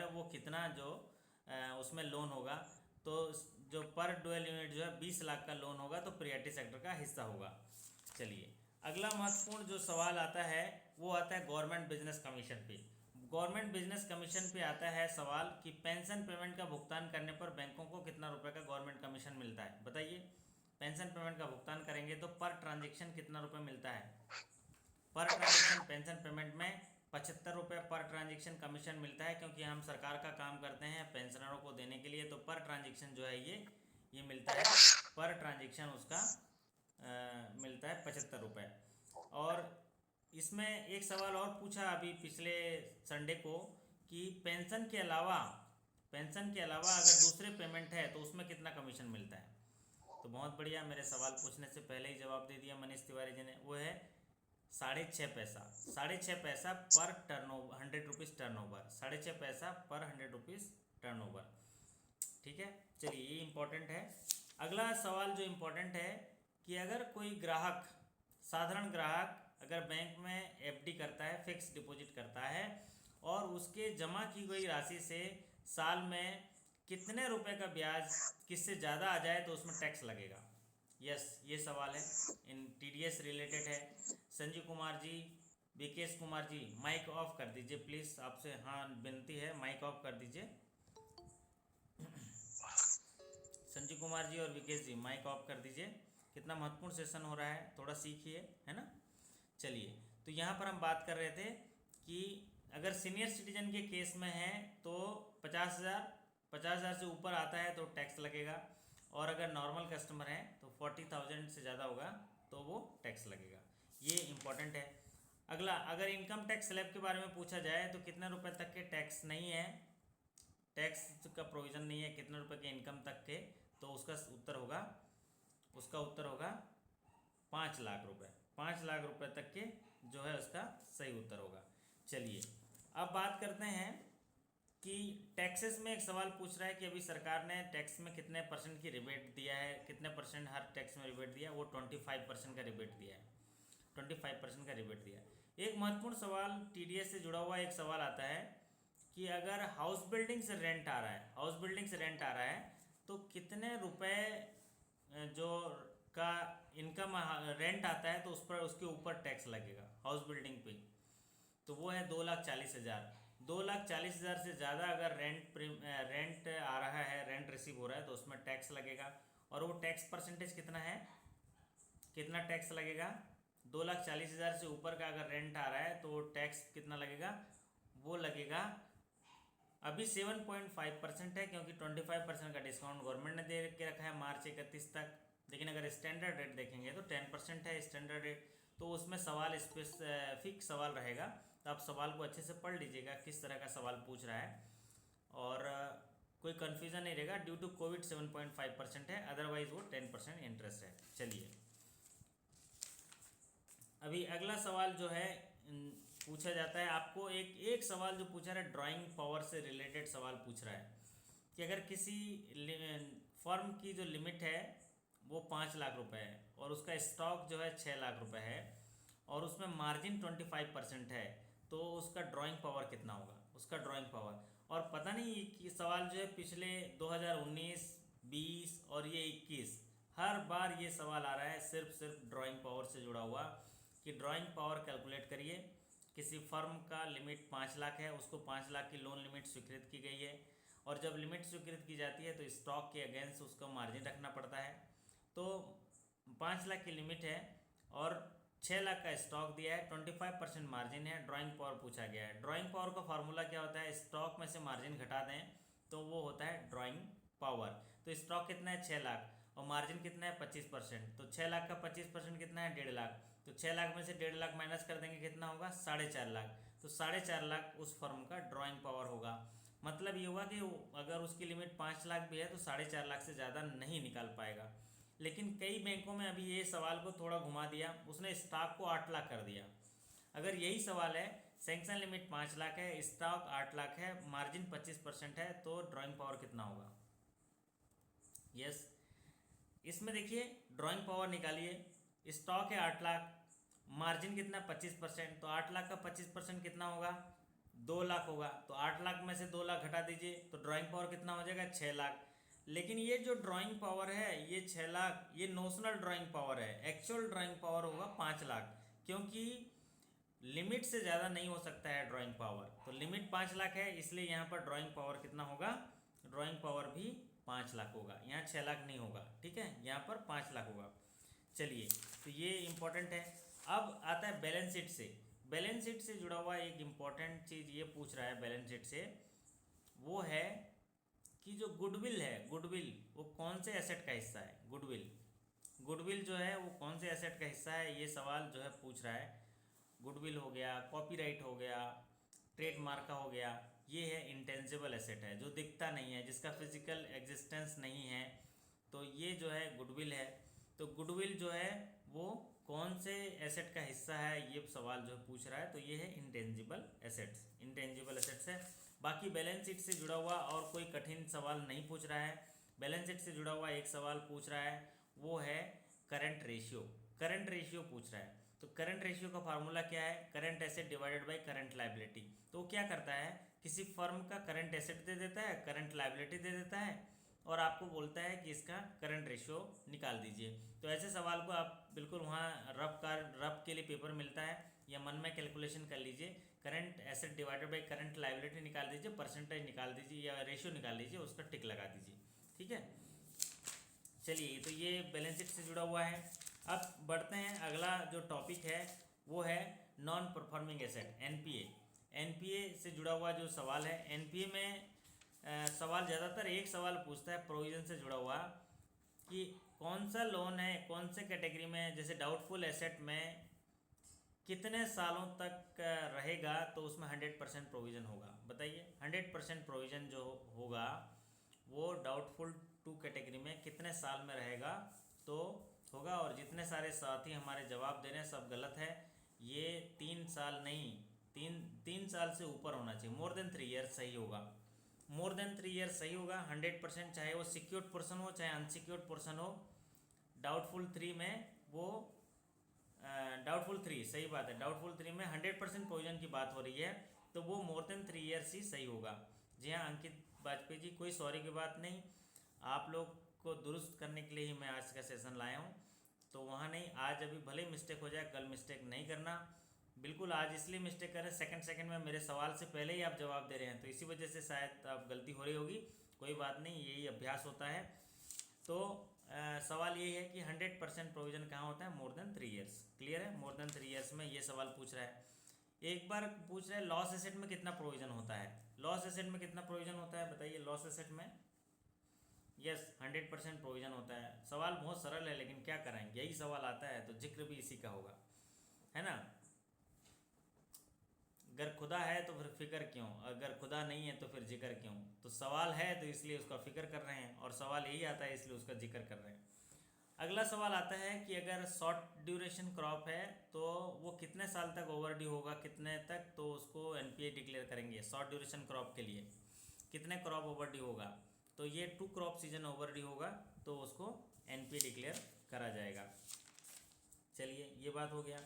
वो कितना जो उसमें लोन होगा? तो जो पर डुअल यूनिट जो है 20 लाख का लोन होगा, तो प्रियॉरिटी सेक्टर का हिस्सा होगा। चलिए, अगला महत्वपूर्ण जो सवाल आता है वो आता है गवर्नमेंट बिजनेस कमीशन पे। गवर्नमेंट बिजनेस कमीशन पे आता है सवाल कि पेंशन पेमेंट का भुगतान करने पर बैंकों को कितना रुपए का गवर्नमेंट कमीशन मिलता है? बताइए, पेंशन पेमेंट का भुगतान करेंगे तो पर ट्रांजेक्शन कितना रुपए मिलता है? पर ट्रांजेक्शन पेंशन पेमेंट में 75 रुपये पर ट्रांजेक्शन कमीशन मिलता है, क्योंकि हम सरकार का काम करते हैं पेंशनरों को देने के लिए। तो पर ट्रांजेक्शन जो है ये मिलता है, पर ट्रांजेक्शन उसका मिलता है 75 रुपये। और इसमें एक सवाल और पूछा अभी पिछले संडे को कि पेंशन के अलावा अगर दूसरे पेमेंट है तो उसमें कितना कमीशन मिलता है? तो बहुत बढ़िया, मेरे सवाल पूछने से पहले ही जवाब दे दिया मनीष तिवारी जी ने। वो है 6.5 पैसा। 6.5 पैसा पर टर्नओवर, 100 रुपीज़ टर्नओवर। 6.5 पैसा पर 100 रुपीज़ टर्नओवर। ठीक है, चलिए, ये इम्पोर्टेंट है। अगला सवाल जो इम्पोर्टेंट है कि अगर कोई ग्राहक, साधारण ग्राहक अगर बैंक में FD करता है, फिक्स डिपॉजिट करता है, और उसके जमा की गई राशि से साल में कितने रुपए का ब्याज किससे ज़्यादा आ जाए तो उसमें टैक्स लगेगा? यस, ये सवाल है, इन TDS रिलेटेड है। संजीव कुमार जी, विकेश कुमार जी, माइक ऑफ कर दीजिए प्लीज़, आपसे हाँ विनती है, माइक ऑफ कर दीजिए। संजीव कुमार जी और विकेश जी, माइक ऑफ कर दीजिए। कितना महत्वपूर्ण सेशन हो रहा है, थोड़ा सीखिए, है ना। चलिए, तो यहाँ पर हम बात कर रहे थे कि अगर सीनियर सिटीजन के केस में है तो 50,000 से ऊपर आता है तो टैक्स लगेगा, और अगर नॉर्मल कस्टमर है तो 40,000 से ज़्यादा होगा तो वो टैक्स लगेगा। ये इम्पोर्टेंट है। अगला, अगर इनकम टैक्स स्लैब के बारे में पूछा जाए तो कितने रुपए तक के टैक्स नहीं है, टैक्स का प्रोविज़न नहीं है कितने रुपए के इनकम तक के, तो उसका उत्तर होगा 5 लाख रुपए। 5 लाख रुपए तक के जो है उसका सही उत्तर होगा। चलिए अब बात करते हैं कि टैक्सेस में एक सवाल पूछ रहा है कि अभी सरकार ने टैक्स में कितने % की रिबेट दिया है, कितने % हर टैक्स में रिबेट दिया है, वो 25% का रिबेट दिया है, 25% का रिबेट दिया है। एक महत्वपूर्ण सवाल TDS से जुड़ा हुआ एक सवाल आता है कि अगर हाउस बिल्डिंग से रेंट आ रहा है तो कितने रुपए जो का इनकम रेंट आता है तो उस पर उसके ऊपर टैक्स लगेगा हाउस बिल्डिंग पे, तो वो है 2,40,000। 2,40,000 से ज़्यादा अगर रेंट आ रहा है, रेंट रिसीव हो रहा है तो उसमें टैक्स लगेगा। और वो टैक्स परसेंटेज कितना है, कितना टैक्स लगेगा, 2,40,000 से ऊपर का अगर रेंट आ रहा है तो टैक्स कितना लगेगा, वो लगेगा अभी 7.5% है, क्योंकि 25% का डिस्काउंट गवर्नमेंट ने दे के रखा है मार्च 31 तक। लेकिन अगर स्टैंडर्ड रेट देखेंगे तो 10% है स्टैंडर्ड रेट, तो उसमें सवाल स्पेसिफिक सवाल रहेगा, तो आप सवाल को अच्छे से पढ़ लीजिएगा किस तरह का सवाल पूछ रहा है, और कोई कन्फ्यूज़न नहीं रहेगा। ड्यू टू कोविड 7.5% है, अदरवाइज वो 10% इंटरेस्ट है। चलिए अभी अगला सवाल जो है पूछा जाता है आपको, एक सवाल जो पूछा रहा है ड्राइंग पावर से रिलेटेड सवाल पूछ रहा है कि अगर किसी फर्म की जो लिमिट है वो 5 लाख रुपए है और उसका स्टॉक जो है 6 लाख रुपए है और उसमें मार्जिन 25% है, तो उसका ड्राइंग पावर कितना होगा, उसका ड्राइंग पावर। और पता नहीं कि सवाल जो है पिछले 2019, 20 और ये 21 हर बार ये सवाल आ रहा है सिर्फ ड्राइंग पावर से जुड़ा हुआ, कि ड्राइंग पावर कैलकुलेट करिए। किसी फर्म का लिमिट 5 लाख है, उसको 5 लाख की लोन लिमिट स्वीकृत की गई है, और जब लिमिट स्वीकृत की जाती है तो स्टॉक के अगेंस्ट उसका मार्जिन रखना पड़ता है। तो 5 लाख की लिमिट है और 6 लाख का स्टॉक दिया है, 25% मार्जिन है, ड्राइंग पावर पूछा गया है। ड्राइंग पावर का फार्मूला क्या होता है, स्टॉक में से मार्जिन घटा दें तो वो होता है ड्राइंग पावर। तो स्टॉक कितना है 6 लाख और मार्जिन कितना है 25%, तो 6 लाख का 25% कितना है 1.5 लाख, तो 6 लाख में से 1.5 लाख माइनस कर देंगे कितना होगा 4.5 लाख, तो 4.5 लाख उस फर्म का ड्राइंग पावर होगा। मतलब ये हुआ कि अगर उसकी लिमिट 5 लाख भी है तो 4.5 लाख से ज़्यादा नहीं निकाल पाएगा। लेकिन कई बैंकों में अभी ये सवाल को थोड़ा घुमा दिया, उसने स्टॉक को 8 लाख कर दिया। अगर यही सवाल है, सैंक्शन लिमिट 5 लाख है, स्टॉक 8 लाख है, मार्जिन 25% है, तो ड्राइंग पावर कितना होगा। यस, इसमें देखिए ड्राइंग पावर निकालिए, स्टॉक है 8 लाख, मार्जिन कितना 25%, तो 8 लाख का 25% कितना होगा 2 लाख होगा, तो 8 लाख में से 2 लाख घटा दीजिए तो ड्राइंग पावर कितना हो जाएगा 6 लाख। लेकिन ये जो ड्राइंग पावर है ये 6 लाख ये नोशनल ड्राइंग पावर है, एक्चुअल ड्राइंग पावर होगा 5 लाख, क्योंकि लिमिट से ज़्यादा नहीं हो सकता है ड्राइंग पावर, तो लिमिट 5 लाख है, इसलिए यहाँ पर ड्राइंग पावर कितना होगा, ड्राइंग पावर भी 5 लाख होगा, यहाँ 6 लाख नहीं होगा, ठीक है, यहाँ पर 5 लाख होगा। चलिए तो ये इम्पोर्टेंट है। अब आता है बैलेंस शीट से, बैलेंस शीट से जुड़ा हुआ एक इम्पॉर्टेंट चीज़ ये पूछ रहा है बैलेंस शीट से, वो है कि जो गुडविल है, गुडविल वो कौन से एसेट का हिस्सा है, गुडविल जो है वो कौन से एसेट का हिस्सा है, ये सवाल जो है पूछ रहा है। गुडविल हो गया, कॉपीराइट हो गया, ट्रेडमार्क का हो गया, ये है इंटेंजिबल एसेट है जो दिखता नहीं है, जिसका फिजिकल एग्जिस्टेंस नहीं है, तो ये जो है गुडविल है। तो गुडविल जो है वो कौन से एसेट का हिस्सा है, ये सवाल जो पूछ रहा है, तो ये है इंटेंजिबल एसेट्स, इंटेंजिबल एसेट्स है। बाकी बैलेंस शीट से जुड़ा हुआ और कोई कठिन सवाल नहीं पूछ रहा है। बैलेंस शीट से जुड़ा हुआ एक सवाल पूछ रहा है, वो है करंट रेशियो, करंट रेशियो पूछ रहा है। तो करंट रेशियो का फार्मूला क्या है, current asset divided by current liability. तो क्या करता है, किसी फर्म का करंट एसेट दे देता है, करंट लायबिलिटी दे देता है, और आपको बोलता है कि इसका करंट रेशियो निकाल दीजिए। तो ऐसे सवाल को आप बिल्कुल वहाँ रफ के लिए पेपर मिलता है, या मन में कैलकुलेशन कर लीजिए, current asset divided by current liability निकाल दीजिए, परसेंटेज निकाल दीजिए या रेशियो निकाल दीजिए, उसका टिक लगा दीजिए, ठीक है। चलिए तो ये बैलेंस शीट से जुड़ा हुआ है। अब बढ़ते हैं, अगला जो टॉपिक है वो है non performing asset, NPA. NPA से जुड़ा हुआ जो सवाल है, एनपीए में सवाल ज़्यादातर एक सवाल पूछता है प्रोविज़न से जुड़ा हुआ कि कौन सा लोन है, कौन से कैटेगरी में, जैसे डाउटफुल एसेट में कितने सालों तक रहेगा तो उसमें 100% प्रोविज़न होगा। बताइए 100% प्रोविज़न जो होगा वो डाउटफुल 2 कैटेगरी में कितने साल में रहेगा तो होगा। और जितने सारे साथी हमारे जवाब दे रहे हैं सब गलत है। ये 3 साल नहीं, तीन साल से ऊपर होना चाहिए। मोर देन 3 ईयर्स सही होगा, मोर देन 3 ईयर्स सही होगा। 100% चाहे वो सिक्योर्ड पर्सन हो चाहे अनसिक्योर्ड पर्सन हो। डाउटफुल 3 में वो डाउटफुल 3 सही बात है, डाउटफुल 3 में 100% प्रोविजन की बात हो रही है तो वो मोर देन 3 ईयर्स ही सही होगा। जी हाँ अंकित वाजपेयी जी, कोई सॉरी की बात नहीं, आप लोग को दुरुस्त करने के लिए ही मैं आज का सेशन लाया हूँ। तो वहाँ नहीं, आज अभी भले ही मिस्टेक हो जाए, कल मिस्टेक नहीं करना। बिल्कुल आज इसलिए मिस्टेक करें, सेकंड में मेरे सवाल से पहले ही आप जवाब दे रहे हैं तो इसी वजह से शायद आप गलती हो रही होगी। कोई बात नहीं, यही अभ्यास होता है। तो सवाल यही है कि 100% प्रोविज़न कहाँ होता है, मोर देन 3 ईयर्स। क्लियर है, मोर देन 3 ईयर्स में ये सवाल पूछ रहा है। एक बार पूछ रहा है लॉस एसेट में कितना प्रोविज़न होता है। लॉस एसेट में कितना प्रोविज़न होता है बताइए। लॉस एसेट में यस 100% प्रोविज़न होता है। सवाल बहुत सरल है लेकिन क्या करें, यही सवाल आता है तो जिक्र भी इसी का होगा, है ना। अगर खुदा है तो फिर फिक्र क्यों, अगर खुदा नहीं है तो फिर जिक्र क्यों। तो सवाल है तो इसलिए उसका फिक्र कर रहे हैं और सवाल यही आता है इसलिए उसका जिक्र कर रहे हैं। अगला सवाल आता है कि अगर शॉर्ट ड्यूरेशन क्रॉप है तो वो कितने साल तक ओवरड्यू होगा, कितने तक तो उसको एनपीए डिक्लेयर करेंगे। शॉर्ट ड्यूरेशन क्रॉप के लिए कितने क्रॉप ओवरड्यू होगा, तो ये 2 क्रॉप सीजन ओवरड्यू होगा तो उसको एनपीए डिक्लेयर करा जाएगा। चलिए ये बात हो गया।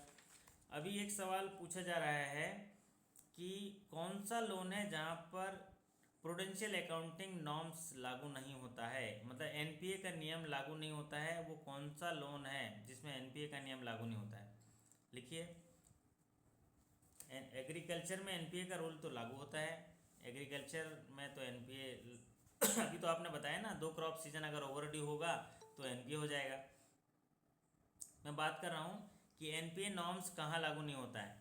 अभी एक सवाल पूछा जा रहा है कि कौन सा लोन है जहाँ पर प्रूडेंशियल अकाउंटिंग नॉर्म्स लागू नहीं होता है, मतलब एनपीए का नियम लागू नहीं होता है। वो कौन सा लोन है जिसमें एनपीए का नियम लागू नहीं होता है। लिखिए, एग्रीकल्चर में एनपीए का रूल तो लागू होता है। एग्रीकल्चर में तो एनपीए अभी तो आपने बताया ना 2 क्रॉप सीजन अगर ओवरड्यू होगा तो एनपीए हो जाएगा। मैं बात कर रहा हूँ कि एनपीए नॉर्म्स कहाँ लागू नहीं होता है।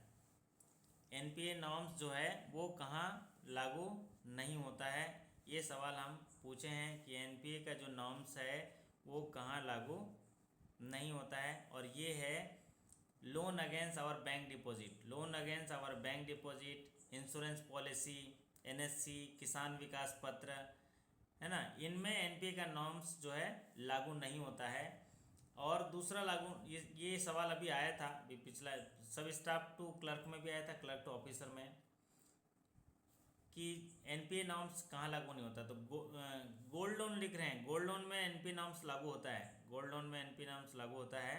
एनपीए नॉर्म्स जो है वो कहाँ लागू नहीं होता है, ये सवाल हम पूछे हैं कि एनपीए का जो नॉर्म्स है वो कहाँ लागू नहीं होता है। और ये है loan against our bank deposit, loan against our bank deposit, insurance policy, NSC, Kisan Vikas पत्र, है ना। इनमें एनपीए का नॉर्म्स जो है लागू नहीं होता है। और दूसरा लागू, ये सवाल अभी आया था, अभी पिछला सब स्टाफ टू क्लर्क में भी आया था, क्लर्क टू ऑफिसर में, कि एनपीए नॉर्म्स कहाँ लागू नहीं होता। तो गोल्ड लोन लिख रहे हैं, गोल्ड लोन में एनपीए नॉर्म्स लागू होता है, गोल्ड लोन में एनपीए नॉर्म्स लागू होता है।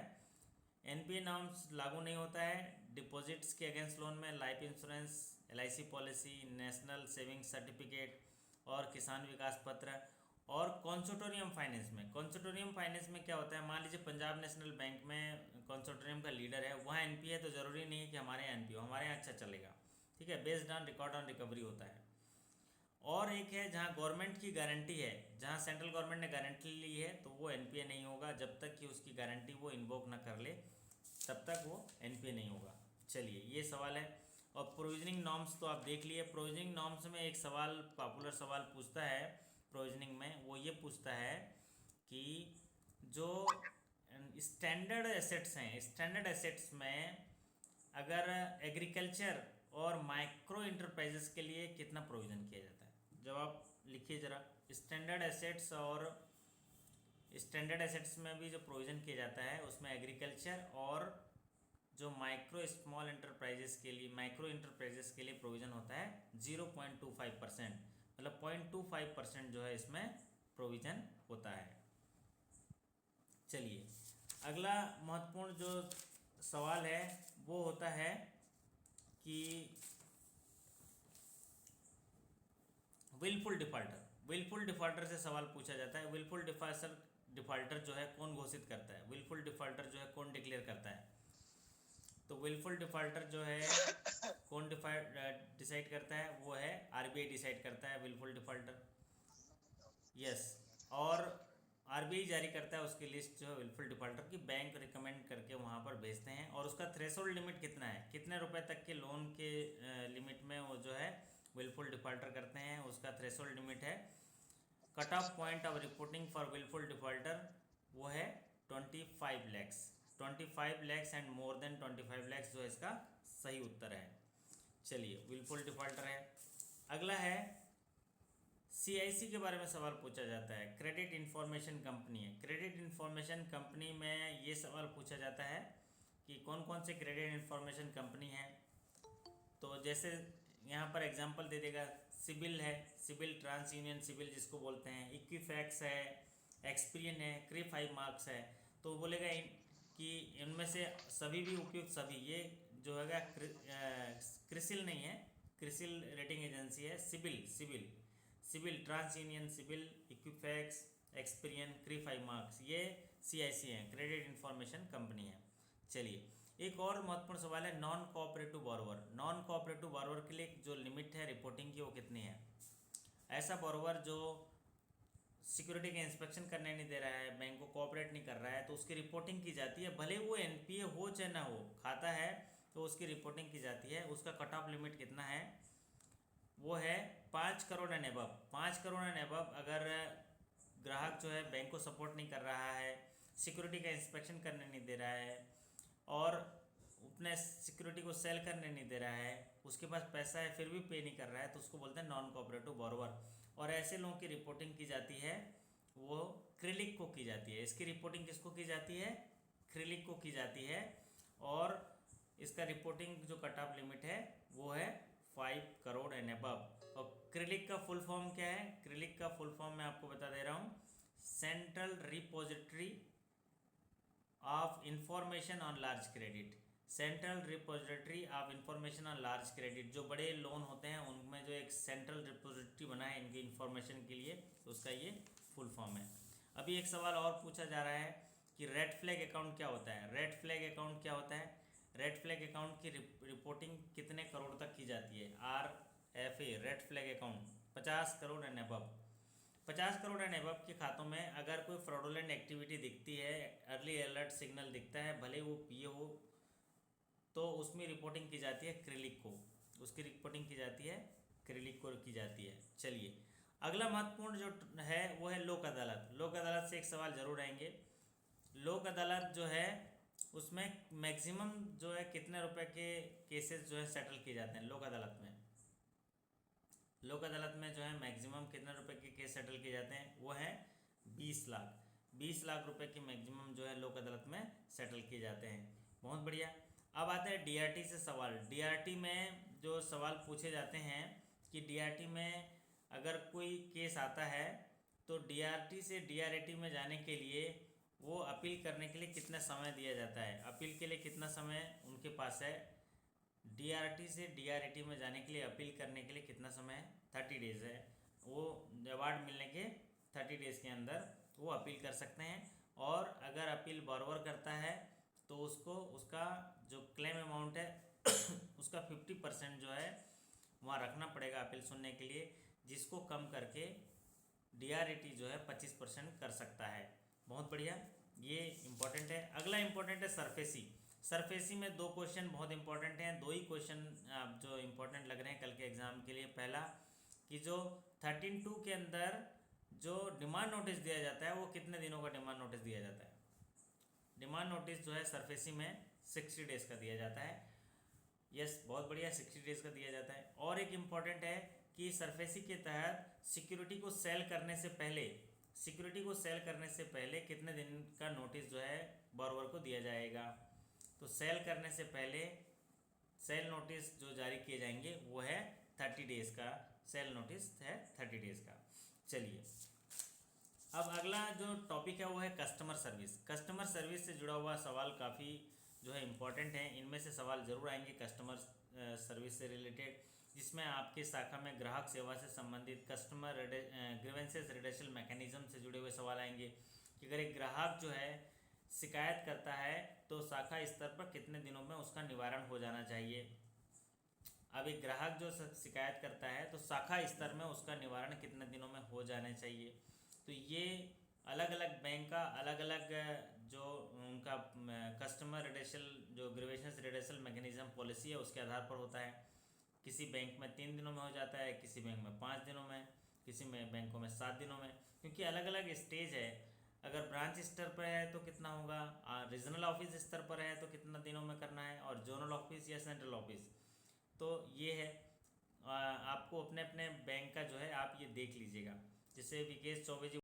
एनपीए नॉर्म्स लागू नहीं होता है डिपॉजिट्स के अगेंस्ट लोन में, life insurance, LIC policy, national saving certificate और किसान विकास पत्र। और कॉन्सोर्टियम फाइनेंस में, कॉन्सोर्टियम फाइनेंस में क्या होता है, मान लीजिए पंजाब नेशनल बैंक में कॉन्सोर्टियम का लीडर है, वहाँ एनपीए है तो ज़रूरी नहीं है कि हमारे यहाँ एनपीए हो, हमारे यहाँ अच्छा चलेगा, ठीक है, based on record on recovery होता है। और एक है जहाँ गवर्नमेंट की गारंटी है, जहाँ सेंट्रल गवर्नमेंट ने गारंटी ली है तो वो एनपीए नहीं होगा, जब तक कि उसकी गारंटी वो इन्वोक ना कर ले तब तक वो एनपीए नहीं होगा। चलिए ये सवाल है। और प्रोविजनिंग नॉर्म्स तो आप देख लिए। प्रोविजनिंग नॉर्म्स में एक सवाल, पॉपुलर सवाल पूछता है प्रोविजनिंग में, वो ये पूछता है कि जो स्टैंडर्ड एसेट्स हैं, स्टैंडर्ड एसेट्स में अगर एग्रीकल्चर और माइक्रो इंटरप्राइजेस के लिए कितना प्रोविज़न किया जाता है। जवाब लिखिए ज़रा। स्टैंडर्ड एसेट्स और स्टैंडर्ड एसेट्स में भी जो प्रोविज़न किया जाता है उसमें एग्रीकल्चर और जो माइक्रो स्मॉल इंटरप्राइजेस के लिए, माइक्रो इंटरप्राइजेस के लिए प्रोविज़न होता है 0.25%, मतलब 0.25% जो है इसमें प्रोविज़न होता है। चलिए अगला महत्वपूर्ण जो सवाल है वो होता है कि विलफुल डिफ़ॉल्टर, विलफुल डिफ़ॉल्टर से सवाल पूछा जाता है। विलफुल डिफ़ॉल्टर जो है कौन घोषित करता है, विलफुल डिफ़ॉल्टर जो है कौन डिक्लेयर करता है। तो विलफुल डिफ़ॉल्टर जो है कौन डिसाइड करता है, वो है आरबीआई डिसाइड करता है विलफुल डिफ़ॉल्टर। यस, और आरबीआई जारी करता है उसकी लिस्ट जो है विलफुल डिफॉल्टर की, बैंक रिकमेंड करके वहाँ पर भेजते हैं। और उसका थ्रेशोल्ड लिमिट कितना है, कितने रुपए तक के लोन के लिमिट में वो जो है विलफुल डिफॉल्टर करते हैं, उसका थ्रेशोल्ड लिमिट है। Cut off point of reporting for wilful defaulter वो है 25 lakhs. 25 lakhs and more than 25 lakhs जो है इसका सही उत्तर है। चलिए, विलफुल डिफॉल्टर है। अगला है सीआईसी के बारे में सवाल पूछा जाता है। क्रेडिट इंफॉर्मेशन कंपनी है। क्रेडिट इंफॉर्मेशन कंपनी में ये सवाल पूछा जाता है कि कौन कौन से क्रेडिट इंफॉर्मेशन कंपनी है। तो जैसे यहाँ पर एग्जांपल दे देगा, सिबिल है, सिबिल ट्रांस यूनियन सिबिल जिसको बोलते हैं, इक्विफैक्स है, एक्सपीरियन है, क्री5 मार्क्स है। तो बोलेगा कि इनमें से सभी भी उपयुक्त सभी, ये जो है क्रिसिल नहीं है, क्रिसिल रेटिंग एजेंसी है, CIBIL CIBIL CIBIL TransUnion CIBIL, Equifax, Experian, क्री5 मार्क्स, ये सीआईसी है, क्रेडिट इंफॉर्मेशन कंपनी है। चलिए, एक और महत्वपूर्ण सवाल है non cooperative borrower. Non cooperative borrower के लिए जो लिमिट है रिपोर्टिंग की वो कितनी है। ऐसा बोरोवर जो सिक्योरिटी का इंस्पेक्शन करने नहीं दे रहा है, बैंक को कोऑपरेट नहीं कर रहा है, तो उसकी रिपोर्टिंग की जाती है, भले वो एनपीए हो चाहे ना हो, खाता है तो उसकी रिपोर्टिंग की जाती है। उसका कट ऑफ लिमिट कितना है, वो है 5 crore and above. 5 crore and above अगर ग्राहक जो है बैंक को सपोर्ट नहीं कर रहा है, सिक्योरिटी का इंस्पेक्शन करने नहीं दे रहा है और अपने सिक्योरिटी को सेल करने नहीं दे रहा है, उसके पास पैसा है फिर भी पे नहीं कर रहा है, तो उसको बोलते हैं नॉन कोऑपरेटिव बोरोवर। और ऐसे लोगों की रिपोर्टिंग की जाती है वो क्रिलिक को की जाती है। इसकी रिपोर्टिंग किसको की जाती है, क्रिलिक को की जाती है। और इसका रिपोर्टिंग जो कट ऑफ लिमिट है वो है 5 करोड़ एंड अबव। और क्रिलिक का फुल फॉर्म क्या है, क्रिलिक का फुल फॉर्म मैं आपको बता दे रहा हूँ, central repository of information on large credit. Central repository of information on large credit, जो बड़े लोन होते हैं उनमें जो एक सेंट्रल रिपोजिटरी बना है इनकी इंफॉर्मेशन के लिए, तो उसका ये फुल फॉर्म है। अभी एक सवाल और पूछा जा रहा है कि रेड फ्लैग अकाउंट क्या होता है। रेड फ्लैग अकाउंट क्या होता है, रेड फ्लैग अकाउंट की रिपोर्टिंग कितने करोड़ तक की जाती है। RFA red flag account 50 crore and above. 50 crore and above के खातों में अगर कोई फ्रॉडुलेंट एक्टिविटी दिखती है, अर्ली अलर्ट सिग्नल दिखता है, भले वो पीए हो, तो उसमें रिपोर्टिंग की जाती है क्रिलिक को, उसकी रिपोर्टिंग की जाती है क्रिलिक को की जाती है। चलिए, अगला महत्वपूर्ण जो है वो है लोक अदालत। लोक अदालत से एक सवाल जरूर आएंगे। लोक अदालत जो है उसमें मैक्सिमम जो है कितने रुपए के केसेस जो है सेटल किए जाते हैं लोक अदालत में। लोक अदालत में जो है मैक्सिमम कितने रुपए के केस सेटल किए जाते हैं, वो है 20 लाख। 20 लाख रुपए की मैक्सिमम जो है लोक अदालत में सेटल किए जाते हैं। बहुत बढ़िया। अब आते हैं डीआरटी से सवाल। डीआरटी में जो सवाल पूछे जाते हैं कि डीआरटी में अगर कोई केस आता है तो डीआरटी से डीआरएटी में जाने के लिए वो अपील करने के लिए कितना समय दिया जाता है, अपील के लिए कितना समय उनके पास है। डीआरटी से डीआरएटी में जाने के लिए अपील करने के लिए कितना समय है, 30 डेज़ है। वो अवार्ड मिलने के 30 डेज़ के अंदर वो अपील कर सकते हैं। और अगर अपील बॉरोवर करता है तो उसको उसका जो क्लेम अमाउंट है उसका 50% जो है वहाँ रखना पड़ेगा अपील सुनने के लिए, जिसको कम करके डीआरएटी जो है 25% कर सकता है। बहुत बढ़िया, ये इम्पोर्टेंट है। अगला इम्पोर्टेंट है सरफेसी। सरफेसी में 2 क्वेश्चन बहुत इंपॉर्टेंट हैं, 2 ही क्वेश्चन जो इम्पोर्टेंट लग रहे हैं कल के एग्जाम के लिए। पहला कि जो 13(2) के अंदर जो डिमांड नोटिस दिया जाता है वो कितने दिनों का डिमांड नोटिस दिया जाता है। डिमांड नोटिस जो है सरफेसी में 60 डेज़ का दिया जाता है। यस, बहुत बढ़िया, 60 डेज़ का दिया जाता है। और एक इम्पॉर्टेंट है कि सरफेसी के तहत सिक्योरिटी को सेल करने से पहले, सिक्योरिटी को सेल करने से पहले कितने दिन का नोटिस जो है बॉरोवर को दिया जाएगा। तो सेल करने से पहले सेल नोटिस जो जारी किए जाएंगे वो है 30 डेज़ का, सेल नोटिस है 30 डेज़ का। चलिए, अब अगला जो टॉपिक है वो है कस्टमर सर्विस। कस्टमर सर्विस से जुड़ा हुआ सवाल काफ़ी जो है इम्पोर्टेंट है, इनमें से सवाल जरूर आएंगे कस्टमर सर्विस से रिलेटेड, जिसमें आपकी शाखा में ग्राहक सेवा से संबंधित कस्टमर ग्रीवेंसेस रिडक्शन मैकेनिज्म से जुड़े हुए सवाल आएंगे कि अगर एक ग्राहक जो है शिकायत करता है तो शाखा स्तर पर कितने दिनों में उसका निवारण हो जाना चाहिए। अब एक ग्राहक जो शिकायत करता है तो शाखा स्तर में उसका निवारण कितने दिनों में हो जाना चाहिए। तो ये अलग अलग बैंक का अलग अलग जो उनका कस्टमर रिलेशन जो ग्रीवेंस रिलेशन मैकेनिज्म पॉलिसी है उसके आधार पर होता है। किसी बैंक में 3 दिनों में हो जाता है, किसी बैंक में 5 दिनों में, किसी में बैंकों में 7 दिनों में, क्योंकि अलग अलग स्टेज है। अगर ब्रांच स्तर पर है तो कितना होगा, रीजनल ऑफिस स्तर पर है तो कितना दिनों में करना है, और जोनल ऑफिस या सेंट्रल ऑफिस। तो ये है, आपको अपने अपने बैंक का जो है आप ये देख लीजिएगा। जैसे विकेश चौबे जी